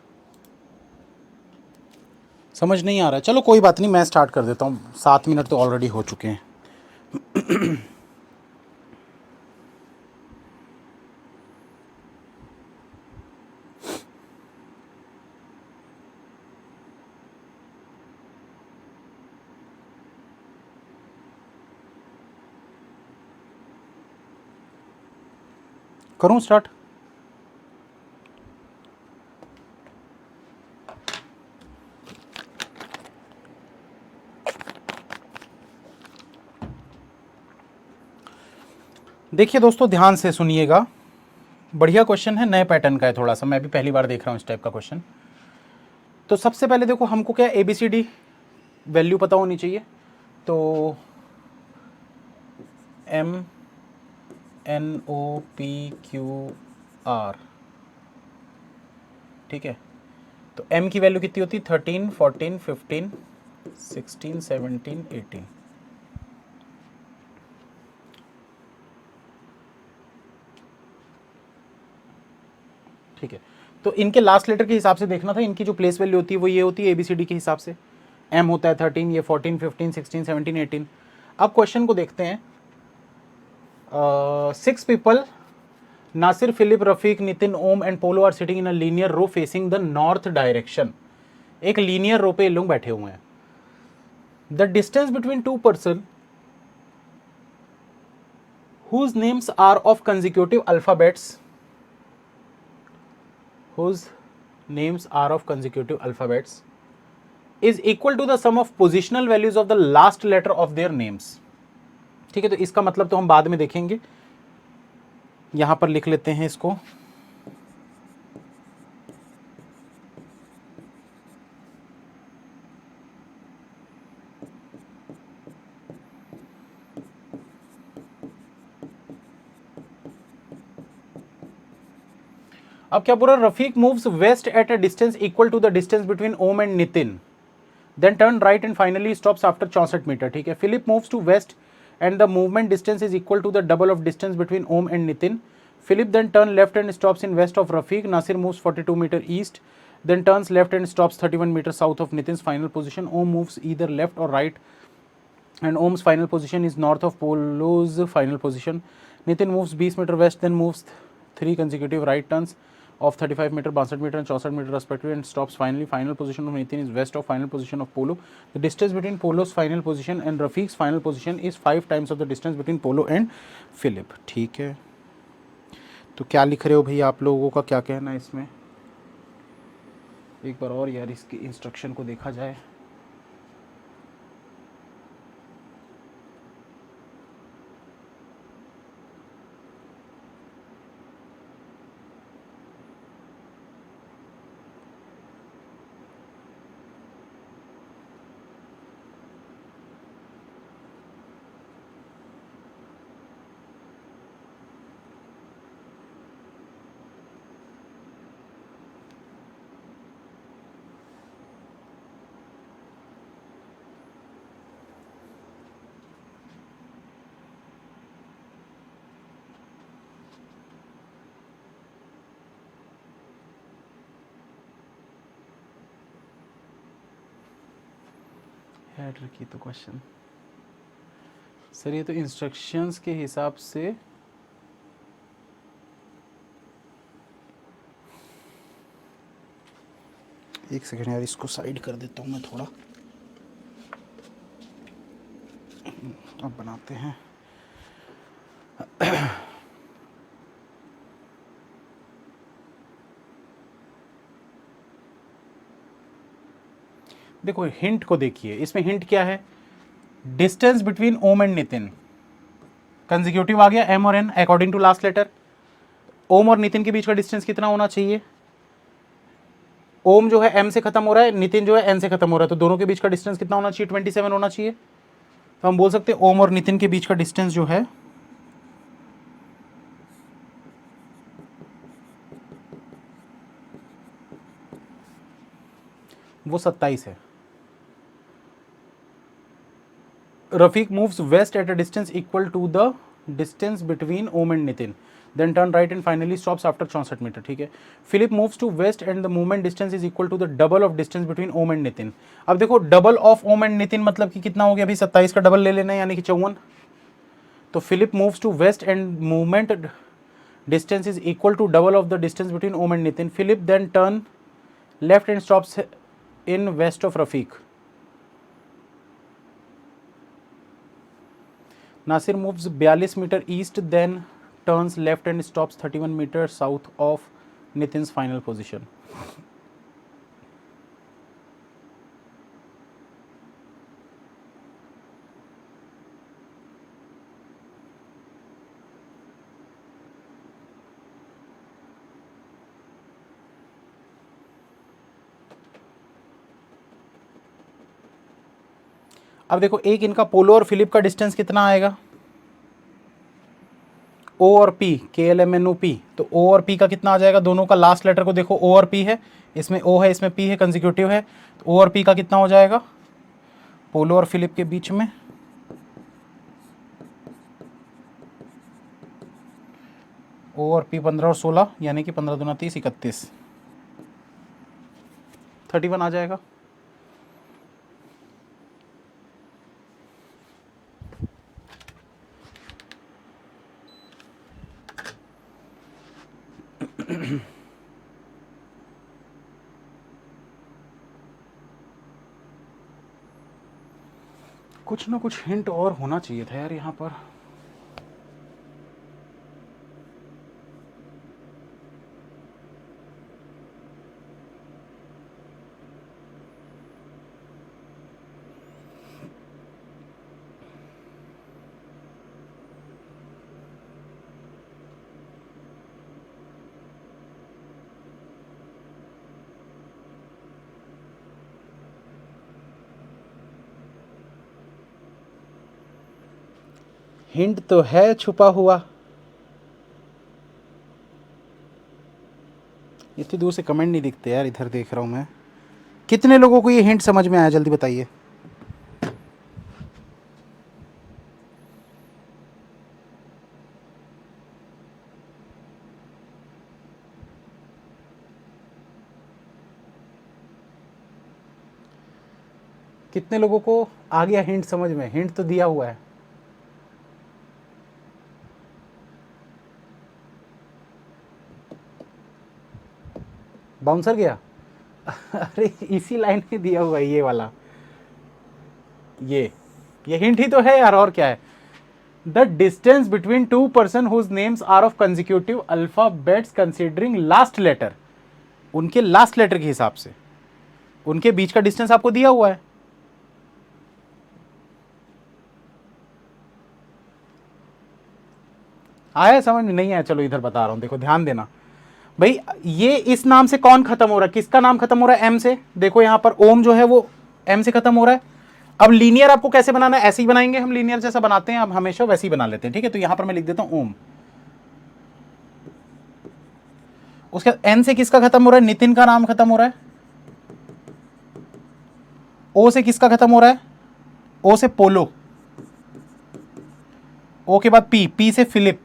S2: समझ नहीं आ रहा है। चलो कोई बात नहीं, मैं स्टार्ट कर देता हूँ, 7 मिनट तो ऑलरेडी हो चुके हैं। करूँ स्टार्ट? देखिए दोस्तों, ध्यान से सुनिएगा, बढ़िया क्वेश्चन है, नए पैटर्न का है थोड़ा सा, मैं भी पहली बार देख रहा हूँ इस टाइप का क्वेश्चन। तो सबसे पहले देखो, हमको क्या ABCD वैल्यू पता होनी चाहिए। तो MNOPQR, ठीक है। तो M की वैल्यू कितनी होती? 13, 14, 15, 16, 17, 18। ठीक है, तो इनके लास्ट लेटर के हिसाब से देखना था, इनकी जो प्लेस वैल्यू होती है वो ये होती है ABCD के हिसाब से। M होता है 13, ये 14, 15, 16, 17, 18। अब क्वेश्चन को देखते हैं। 6 people, Nasir, Philip, Rafiq, Nitin, Om and Polo are sitting in a linear row facing the north direction। एक लीनियर रो पे ये लोग बैठे हुए हैं। The distance between two person whose names are of consecutive alphabets, whose names are of consecutive alphabets is equal to the sum of positional values of the last letter of their names। ठीक है, तो इसका मतलब तो हम बाद में देखेंगे, यहां पर लिख लेते हैं इसको। अब क्या पूरा, Rafiq moves west at a distance equal to the distance between Om and Nitin, then turn right and finally stops after 64 meter. ठीक है, Philip moves to west and the movement distance is equal to the double of distance between Om and Nitin. Philip then turn left and stops in west of Rafiq. Nasir moves 42 metre east, then turns left and stops 31 meters south of Nitin's final position. Om moves either left or right, and Om's final position is north of Polo's final position. Nitin moves 20 meter west, then moves 3 consecutive right turns of 35 meter, 62 meter and 64 meter respectively, and stops finally. Final position of Nitin is west of final position of Polo. The distance between Polo's final position and Rafiq's final position is 5 times of the distance between Polo and Philip। ठीक है, तो क्या लिख रहे हो भाई, आप लोगों का क्या कहना है इसमें? एक बार और यार इसके इंस्ट्रक्शन को देखा जाए। है ट्रिकी तो क्वेश्चन सर, ये तो इंस्ट्रक्शंस के हिसाब से एक सेकंड यार, इसको साइड कर देता हूँ मैं थोड़ा, अब बनाते हैं। देखो हिंट को देखिए, इसमें हिंट क्या है? Distance between Om and Nitin, consecutive आ गया एम और N according to last letter. Om और नितिन के बीच का डिस्टेंस कितना होना चाहिए? ओम जो है एम से खत्म हो रहा है, नितिन जो है एन से खत्म हो रहा है, तो दोनों के बीच का डिस्टेंस कितना होना चाहिए? 27 होना चाहिए। तो हम बोल सकते हैं ओम और नितिन के बीच का डिस्टेंस जो है वो 27 है। Rafiq moves west at a distance equal to the distance between Om and Nitin, then turn right and finally stops after 64 meter, ठीक है। Philip moves to west and the movement distance is equal to the double of distance between Om and Nitin. अब देखो double of Om and Nitin मतलब कि कितना हो गया, अभी 27 का डबल ले लेना है, यानी कि 54। तो Philip moves to west and movement distance is equal to double of the distance between Om and Nitin. Philip then turn left and stops in west of Rafiq. Nasir moves 42 metre east, then turns left and stops 31 metre south of Nitin's final position. अब देखो एक इनका पोलो और फिलिप का डिस्टेंस कितना आएगा, ओ और पी, KLMNOP, तो ओ और पी का कितना आ जाएगा, दोनों का लास्ट लेटर को देखो, ओ और पी है, इसमें ओ है इसमें पी है, कंसेक्यूटिव है, तो ओ और पी का कितना हो जाएगा पोलो और फिलिप के बीच में, ओ और पी 15 और 16, यानी कि 15 दूना 30, 31, 31 आ जाएगा। कुछ ना कुछ हिंट और होना चाहिए था यार यहाँ पर। हिंट तो है छुपा हुआ। इतनी दूर से कमेंट नहीं दिखते यार, इधर देख रहा हूँ मैं। कितने लोगों को ये हिंट समझ में आया, जल्दी बताइए। कितने लोगों को आ गया हिंट समझ में, हिंट तो दिया हुआ है। बाउंसर गया अरे इसी लाइन में दिया हुआ है ये वाला, ये हिंट ही तो है यार, और क्या है। The distance between two person whose names are of consecutive alphabets considering last letter, उनके लास्ट लेटर के हिसाब से उनके बीच का डिस्टेंस आपको दिया हुआ है। आया समझ में, नहीं आया, चलो इधर बता रहा हूं, देखो ध्यान देना भाई। ये इस नाम से कौन खत्म हो रहा है, किसका नाम खत्म हो रहा है, एम से। देखो यहां पर ओम जो है वो एम से खत्म हो रहा है। अब लीनियर आपको कैसे बनाना है, ऐसे ही बनाएंगे हम, लीनियर जैसा बनाते हैं अब हमेशा वैसे ही बना लेते हैं, ठीक है। तो यहां पर मैं लिख देता हूं ओम। उसके बाद एन से किसका खत्म हो रहा है, नितिन का नाम खत्म हो रहा है। ओ से किसका खत्म हो रहा है, ओ से पोलो। ओ के बाद पी से फिलिप।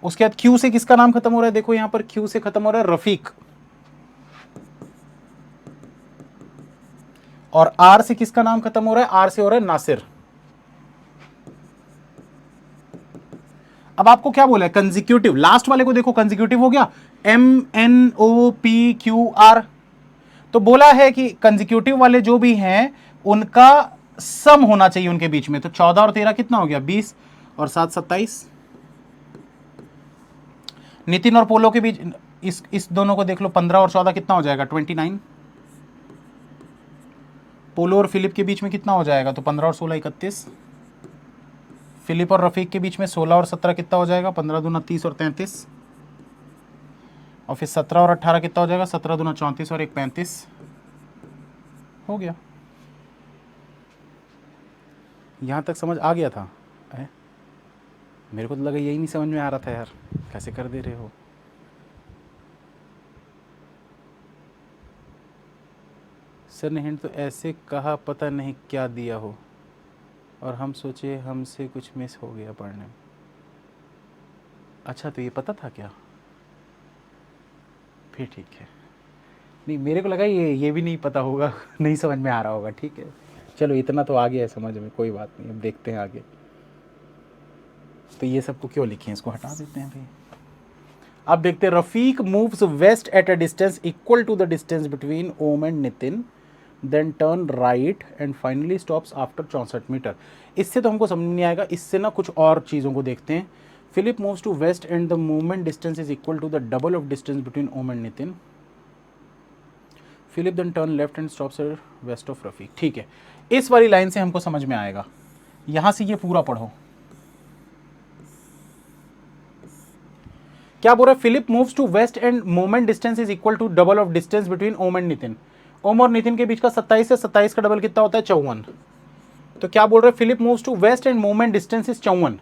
S2: उसके बाद क्यू से किसका नाम खत्म हो रहा है, देखो यहां पर क्यू से खत्म हो रहा है रफीक। और आर से किसका नाम खत्म हो रहा है, आर से हो रहा है नासिर। अब आपको क्या बोला है, कंजिक्यूटिव, लास्ट वाले को देखो कंजिक्यूटिव हो गया, MNOPQR। तो बोला है कि कंजिक्यूटिव वाले जो भी हैं उनका सम होना चाहिए उनके बीच में। तो 14 और 13 कितना हो गया, 20 और 7 27। नितिन और पोलो के बीच इस दोनों को देख लो, 15 और 14 कितना हो जाएगा, 29। पोलो और फिलिप के बीच में कितना हो जाएगा, तो 15 और 16 31। फिलिप और रफीक के बीच में 16 और 17 कितना हो जाएगा, 15 दूना 30 और 33। और फिर 17 और 18 कितना हो जाएगा, 17 दूना 34 और 1 35। हो गया। यहाँ तक समझ आ गया था। मेरे को तो लगा यही नहीं समझ में आ रहा था यार, कैसे कर दे रहे हो। सर ने हिंट तो ऐसे कहा, पता नहीं क्या दिया हो। और हम सोचे हमसे कुछ मिस हो गया पढ़ने में। अच्छा, तो ये पता था क्या? फिर ठीक है। नहीं, मेरे को लगा ये भी नहीं पता होगा नहीं समझ में आ रहा होगा। ठीक है, चलो इतना तो आ गया है समझ में, कोई बात नहीं, अब देखते हैं आगे। तो ये सबको क्यों लिखे हैं, इसको हटा देते हैं भाई। अब देखते हैं, Rafiq moves west at a distance equal to the distance between Om and Nitin, then turn right and finally stops after 64 meter. इससे तो हमको समझ नहीं आएगा, इससे ना कुछ और चीज़ों को देखते हैं। Philip moves to west and the movement distance is equal to the double of distance between Om and Nitin. Philip then turn left and stops at west of Rafiq. ठीक है, इस वाली लाइन से हमको समझ में आएगा। यहां से ये पूरा पढ़ो, क्या बोल रहा है? Philip moves to west and moment distance is equal to double of distance between Om and Nitin. Om और नितिन के बीच का 27 से 27 का डबल कितना होता है? 54। तो क्या बोल रहे हैं? Philip moves to west and moment distance is 54।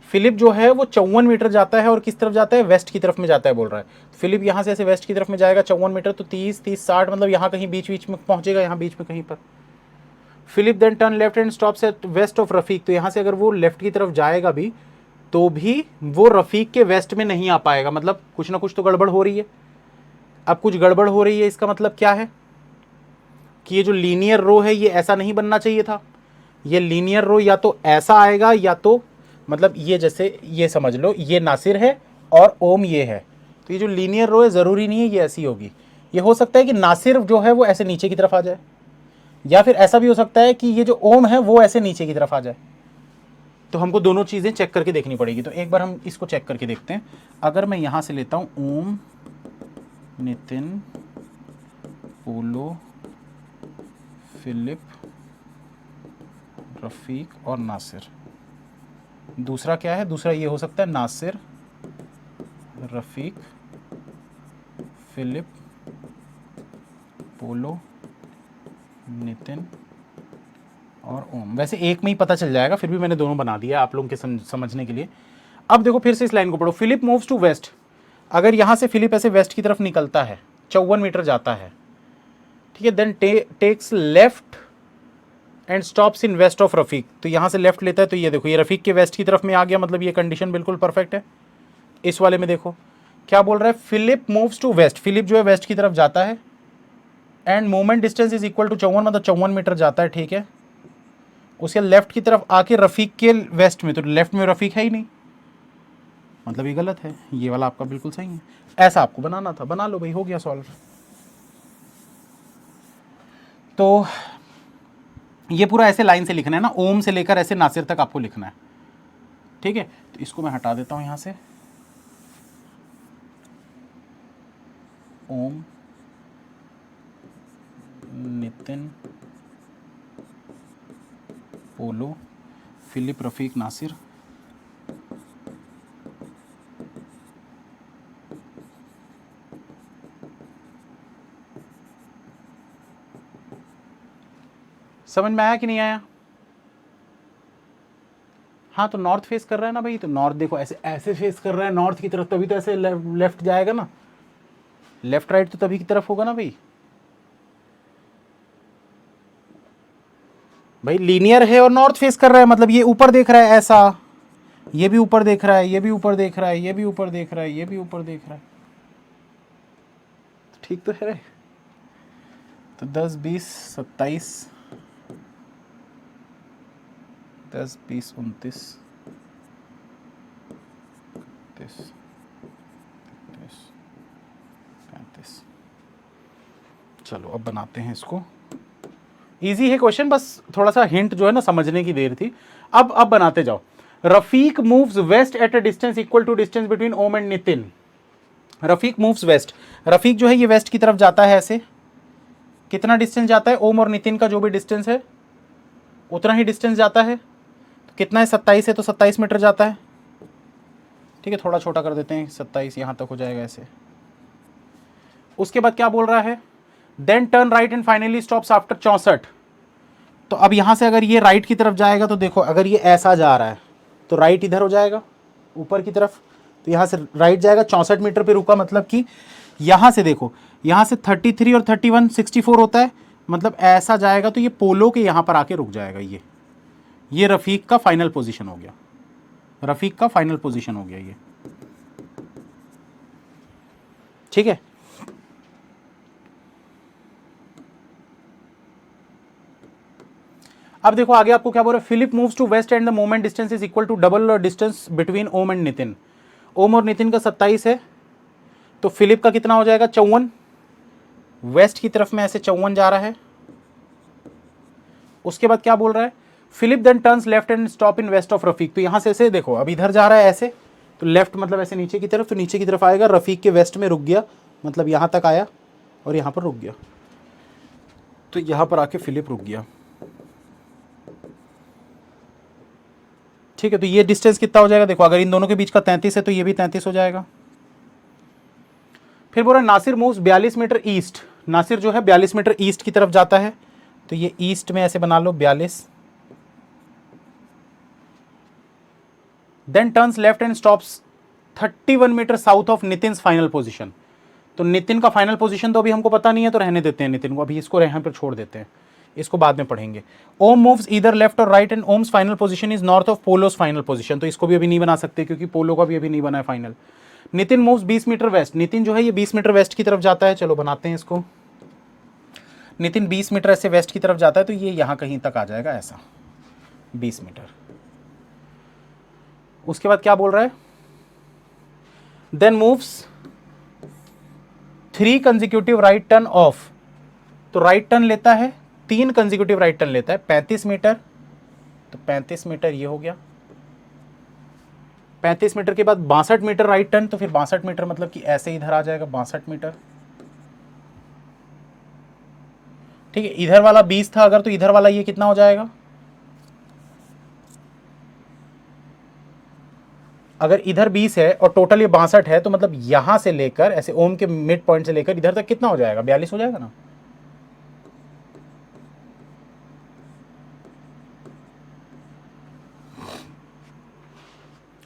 S2: Philip जो है वो 54 मीटर जाता है, और किस तरफ जाता है? वेस्ट की तरफ में जाता है बोल रहा है। फिलिप यहाँ से ऐसे वेस्ट की तरफ में जाएगा 54 मीटर, तो 30 30 60, मतलब यहाँ कहीं बीच बीच में पहुंचेगा, यहाँ बीच में कहीं पर। Philip then turn left and stops at west of Rafiq. तो यहाँ से अगर वो लेफ्ट की तरफ जाएगा भी, तो भी वो रफीक के वेस्ट में नहीं आ पाएगा, मतलब कुछ ना कुछ तो गड़बड़ हो रही है। अब कुछ गड़बड़ हो रही है, इसका मतलब क्या है कि ये जो लीनियर रो है ये ऐसा नहीं बनना चाहिए था। ये लीनियर रो या तो ऐसा आएगा, या तो मतलब ये, जैसे ये समझ लो ये नासिर है और ओम ये है, तो ये जो लीनियर रो है ज़रूरी नहीं है ये ऐसी होगी। ये हो सकता है कि नासिर जो है वो ऐसे नीचे की तरफ आ जाए, या फिर ऐसा भी हो सकता है कि ये जो ओम है वो ऐसे नीचे की तरफ आ जाए। तो हमको दोनों चीज़ें चेक करके देखनी पड़ेगी। तो एक बार हम इसको चेक करके देखते हैं। अगर मैं यहाँ से लेता हूँ ओम, नितिन, पोलो, फिलिप, रफ़ीक और नासिर। दूसरा क्या है? दूसरा ये हो सकता है नासिर, रफ़ीक, फिलिप, पोलो, नितिन और ओम। वैसे एक में ही पता चल जाएगा, फिर भी मैंने दोनों बना दिया आप लोगों के समझने के लिए। अब देखो फिर से इस लाइन को पढ़ो। Philip moves to west. अगर यहाँ से फिलिप ऐसे वेस्ट की तरफ निकलता है, 54 मीटर जाता है, ठीक है, then takes left and stops in west of Rafiq. तो यहाँ से लेफ्ट लेता है, तो ये देखो ये रफीक के वेस्ट की तरफ में आ गया, मतलब ये कंडीशन बिल्कुल परफेक्ट है। इस वाले में देखो क्या बोल रहा है? Philip moves to west. Philip जो है वेस्ट की तरफ जाता है, and moment distance is equal to 54, मतलब 54 मीटर जाता है, ठीक है। उसके लेफ्ट की तरफ आके रफीक के वेस्ट में, तो लेफ्ट में रफीक है ही नहीं, मतलब ये गलत है। ये वाला आपका बिल्कुल सही है। ऐसा आपको बनाना था, बना लो भाई, हो गया सॉल्व। तो ये पूरा ऐसे लाइन से लिखना है ना, ओम से लेकर ऐसे नासिर तक आपको लिखना है, ठीक है। तो इसको मैं हटा देता हूं यहां से। ओम, नितिन, पोलो, फिलिप, रफीक, नासिर। समझ में आया कि नहीं आया? हाँ, तो नॉर्थ फेस कर रहा है ना भाई, तो नॉर्थ देखो ऐसे ऐसे फेस कर रहा है नॉर्थ की तरफ, तभी तो ऐसे लेफ्ट जाएगा ना, लेफ्ट राइट तो तभी की तरफ होगा ना भाई। भाई लीनियर है और नॉर्थ फेस कर रहा है, मतलब ये ऊपर देख रहा है ऐसा, ये भी ऊपर देख रहा है, ये भी ऊपर देख रहा है, ये भी ऊपर देख रहा है, ये भी ऊपर देख रहा है, ठीक तो है। तो 10 20 27, 10 20 29 30 35। चलो अब बनाते हैं इसको। इजी है क्वेश्चन, बस थोड़ा सा हिंट जो है ना समझने की देर थी। अब बनाते जाओ। Rafiq moves west at a distance equal to distance between Om and Nitin. Rafiq moves west, Rafiq जो है ये वेस्ट की तरफ जाता है ऐसे, कितना डिस्टेंस जाता है? ओम और नितिन का जो भी डिस्टेंस है उतना ही डिस्टेंस जाता है। तो कितना है? 27 है, तो 27 मीटर जाता है, ठीक है। थोड़ा छोटा कर देते हैं, 27 यहाँ तक हो जाएगा ऐसे। उसके बाद क्या बोल रहा है? Then turn right and finally stops after 64। तो अब यहाँ से अगर ये राइट की तरफ जाएगा, तो देखो अगर ये ऐसा जा रहा है तो राइट इधर हो जाएगा ऊपर की तरफ, तो यहाँ से राइट जाएगा, 64 मीटर पे रुका, मतलब कि यहाँ से देखो, यहाँ से 33 और 31 64 होता है, मतलब ऐसा जाएगा तो ये पोलो के यहाँ पर आके रुक जाएगा। ये रफीक का फाइनल पोजीशन हो गया, रफीक का फाइनल पोजीशन हो गया ये, ठीक है। अब देखो आगे आपको क्या बोल रहा है, Philip moves to west and the moment distance is equal to double distance between Om and Nitin. Om और नितिन का 27 है, तो फिलिप का कितना हो जाएगा 54, वेस्ट की तरफ में ऐसे 54 जा रहा है। उसके बाद क्या बोल रहा है, Philip then turns left and stop in west of Rafiq. तो यहां से ऐसे देखो, अब इधर जा रहा है ऐसे, तो लेफ्ट मतलब ऐसे नीचे की तरफ, तो नीचे की तरफ आएगा, रफीक के वेस्ट में रुक गया, मतलब यहां तक आया और यहां पर रुक गया, तो यहां पर आके फिलिप रुक गया, ठीक है। तो ये डिस्टेंस कितना हो जाएगा, देखो अगर इन दोनों के बीच का 33 है तो ये भी 33 हो जाएगा। फिर बोल रहा है Nasir moves 42 metre east, Nasir जो है 42 मीटर ईस्ट की तरफ जाता है, तो ये ईस्ट में ऐसे बना लो 42, then turns left and stops 31 metre south of Nitin's final position. तो नितिन का फाइनल पोजीशन तो अभी हमको पता नहीं है, तो रहने देते हैं नितिन को, अभी इसको यहाँ पर छोड़ देते हैं, इसको बाद में पढ़ेंगे। Om moves either left or right and Om's final position is north of Polo's final position, तो इसको भी अभी नहीं बना सकते क्योंकि पोलो का भी अभी नहीं बना है final. Nitin moves 20 metre west, Nitin जो है ये 20 मीटर वेस्ट की तरफ जाता है, चलो बनाते हैं इसको। नितिन 20 मीटर ऐसे वेस्ट की तरफ जाता है, तो ये यहाँ कहीं तक आ जाएगा ऐसा 20 मीटर। उसके बाद क्या बोल रहा है, then moves 3 consecutive right turn of, तो राइट टर्न लेता है 3 कंसेक्यूटिव राइट टर्न लेता है 35 मीटर, तो 35 मीटर ये हो गया, 35 मीटर के बाद 62 मीटर राइट टर्न, तो फिर 62 मीटर मतलब कि ऐसे इधर आ जाएगा 62 मीटर, ठीक है। इधर वाला 20 था अगर, तो इधर वाला ये कितना हो जाएगा, अगर इधर 20 है और टोटल ये 62 है, तो मतलब यहां से लेकर ऐसे ओम के मिड पॉइंट से लेकर इधर तक कितना हो जाएगा, 42 हो जाएगा ना।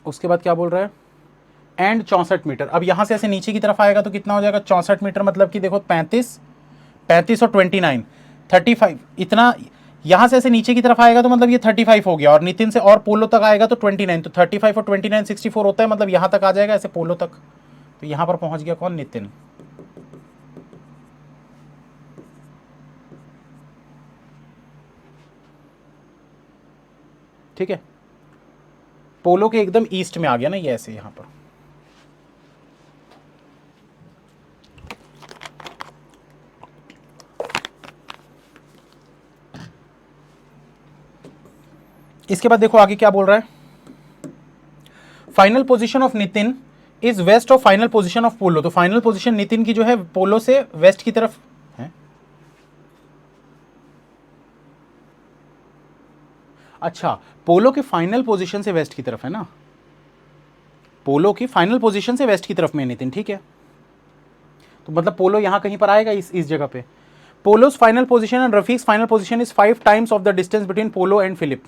S2: उसके बाद क्या बोल रहा है, एंड 64 मीटर। अब यहां से ऐसे नीचे की तरफ आएगा तो कितना हो जाएगा 64 मीटर, मतलब कि देखो 35 और 29 35, इतना यहां से ऐसे नीचे की तरफ आएगा तो मतलब ये 35 हो गया, और नितिन से और पोलो तक आएगा तो 29, तो 35 और 29 64 होता है, मतलब यहां तक आ जाएगा ऐसे पोलो तक, तो यहां पर पहुंच गया कौन, नितिन। ठीक है, पोलो के एकदम ईस्ट में आ गया ना ये ऐसे यहां पर। इसके बाद देखो आगे क्या बोल रहा है, final position of Nitin is west of final position of Polo. तो फाइनल पोजीशन नितिन की जो है पोलो से वेस्ट की तरफ है। अच्छा, पोलो के फाइनल पोजीशन से वेस्ट की तरफ है ना, पोलो की फाइनल पोजीशन से वेस्ट की तरफ में नितिन, ठीक है। तो मतलब पोलो यहां कहीं पर आएगा इस जगह पे। Polo's final position and Rafiq's final position is 5 times of the distance between Polo and Philip.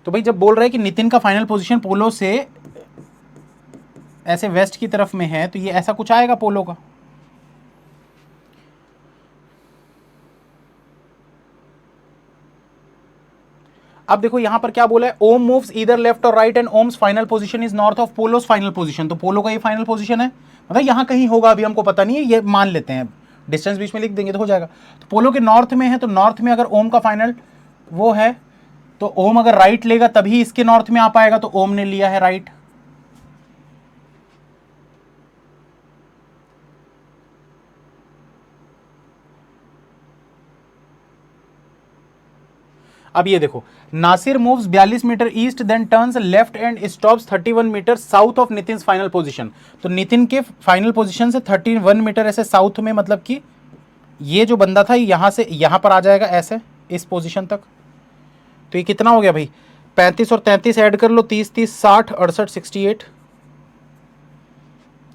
S2: तो भाई जब बोल रहा है कि नितिन का फाइनल पोजीशन पोलो से ऐसे वेस्ट की तरफ में है, तो ये ऐसा कुछ आएगा पोलो का। अब देखो यहां पर क्या बोला है, Om moves either left or right and Om's final position is north of Polo's final position. तो पोलो का ये फाइनल पोजीशन है, मतलब यहां कहीं होगा, अभी हमको पता नहीं है, ये मान लेते हैं, डिस्टेंस बीच में लिख देंगे तो हो जाएगा। तो पोलो के नॉर्थ में है, तो नॉर्थ में अगर ओम का फाइनल वो है, तो ओम अगर राइट लेगा तभी इसके नॉर्थ में आ पाएगा, तो ओम ने लिया है राइट। अब ये देखो, Nasir moves 42 metre east then turns left and stops 31 metre south of Nitin's final position. तो नितिन के फाइनल पोजीशन से 31 मीटर ऐसे साउथ में, मतलब कि ये जो बंदा था यहां से यहां पर आ जाएगा ऐसे इस पोजीशन तक। तो ये कितना हो गया भाई, 35 और 33 ऐड कर लो, 30 30 60 68 68,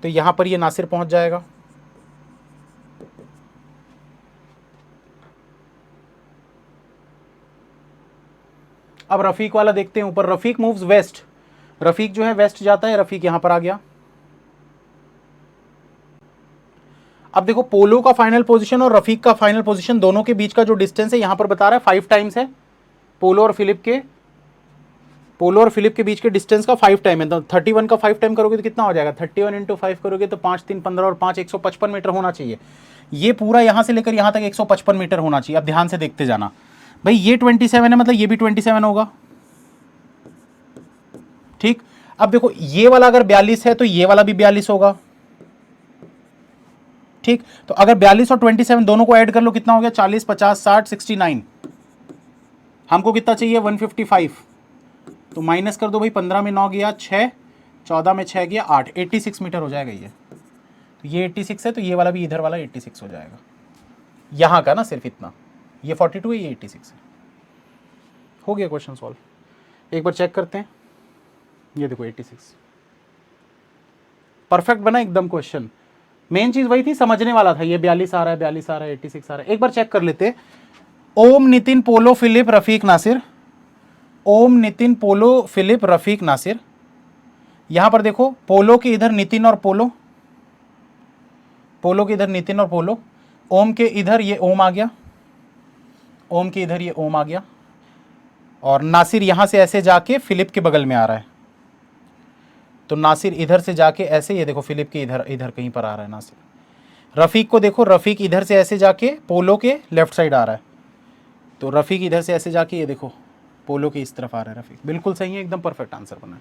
S2: तो यहां पर ये नासिर पहुंच जाएगा। अब रफीक वाला देखते हैं ऊपर, रफीक मूव्स वेस्ट, रफीक जो है वेस्ट जाता है, रफीक यहां पर आ गया। अब देखो पोलो का फाइनल पोजीशन और रफीक का फाइनल पोजीशन दोनों के बीच का जो डिस्टेंस है यहां पर बता रहा है 5 टाइम्स है,
S1: पोलो और फिलिप के बीच के डिस्टेंस का 5 टाइम है, तो 31 का 5 टाइम करोगे तो कितना हो जाएगा, 31 इंटू 5 करोगे तो 5 3 15 और 5 155 मीटर होना चाहिए। ये पूरा यहां से लेकर यहां तक 155 मीटर होना चाहिए। अब ध्यान से देखते जाना भाई, ये 27 है मतलब ये भी 27 होगा, ठीक। अब देखो ये वाला अगर 42 है तो ये वाला भी 42 होगा, ठीक। तो अगर 42 और 27 दोनों को ऐड कर लो कितना हो गया, 40 50 60 69। हमको कितना चाहिए 155, तो माइनस कर दो भाई, 15 में 9 गया 6, 14 में 6 गया 8, 86 मीटर हो जाएगा ये। तो ये 86 है तो ये वाला भी इधर वाला 86 हो जाएगा, यहां का ना सिर्फ इतना, ये 42 है ये 86 है। हो गया क्वेश्चन सॉल्व। एक बार चेक करते हैं, ये देखो 86 परफेक्ट बना एकदम क्वेश्चन। मेन चीज वही थी, समझने वाला था, ये 42 आ रहा है 42 आ रहा है 86 आ रहा है। एक बार चेक कर लेते, ओम नितिन पोलो फिलिप रफीक नासिर, ओम नितिन पोलो फिलिप रफीक नासिर। यहां पर देखो पोलो के इधर नितिन और पोलो, पोलो के इधर नितिन और पोलो, ओम के इधर ये ओम आ गया, ओम के इधर ये ओम आ गया, और नासिर यहां से ऐसे जाके फिलिप के बगल में आ रहा है, तो नासिर इधर से जाके ऐसे, ये देखो फिलिप के इधर इधर कहीं पर आ रहा है नासिर। रफीक को देखो, रफीक इधर से ऐसे जाके पोलो के लेफ्ट साइड आ रहा है, तो रफीक इधर से ऐसे जाके ये देखो पोलो के इस तरफ आ रहा है रफीक। बिल्कुल सही है, एकदम परफेक्ट आंसर बना है।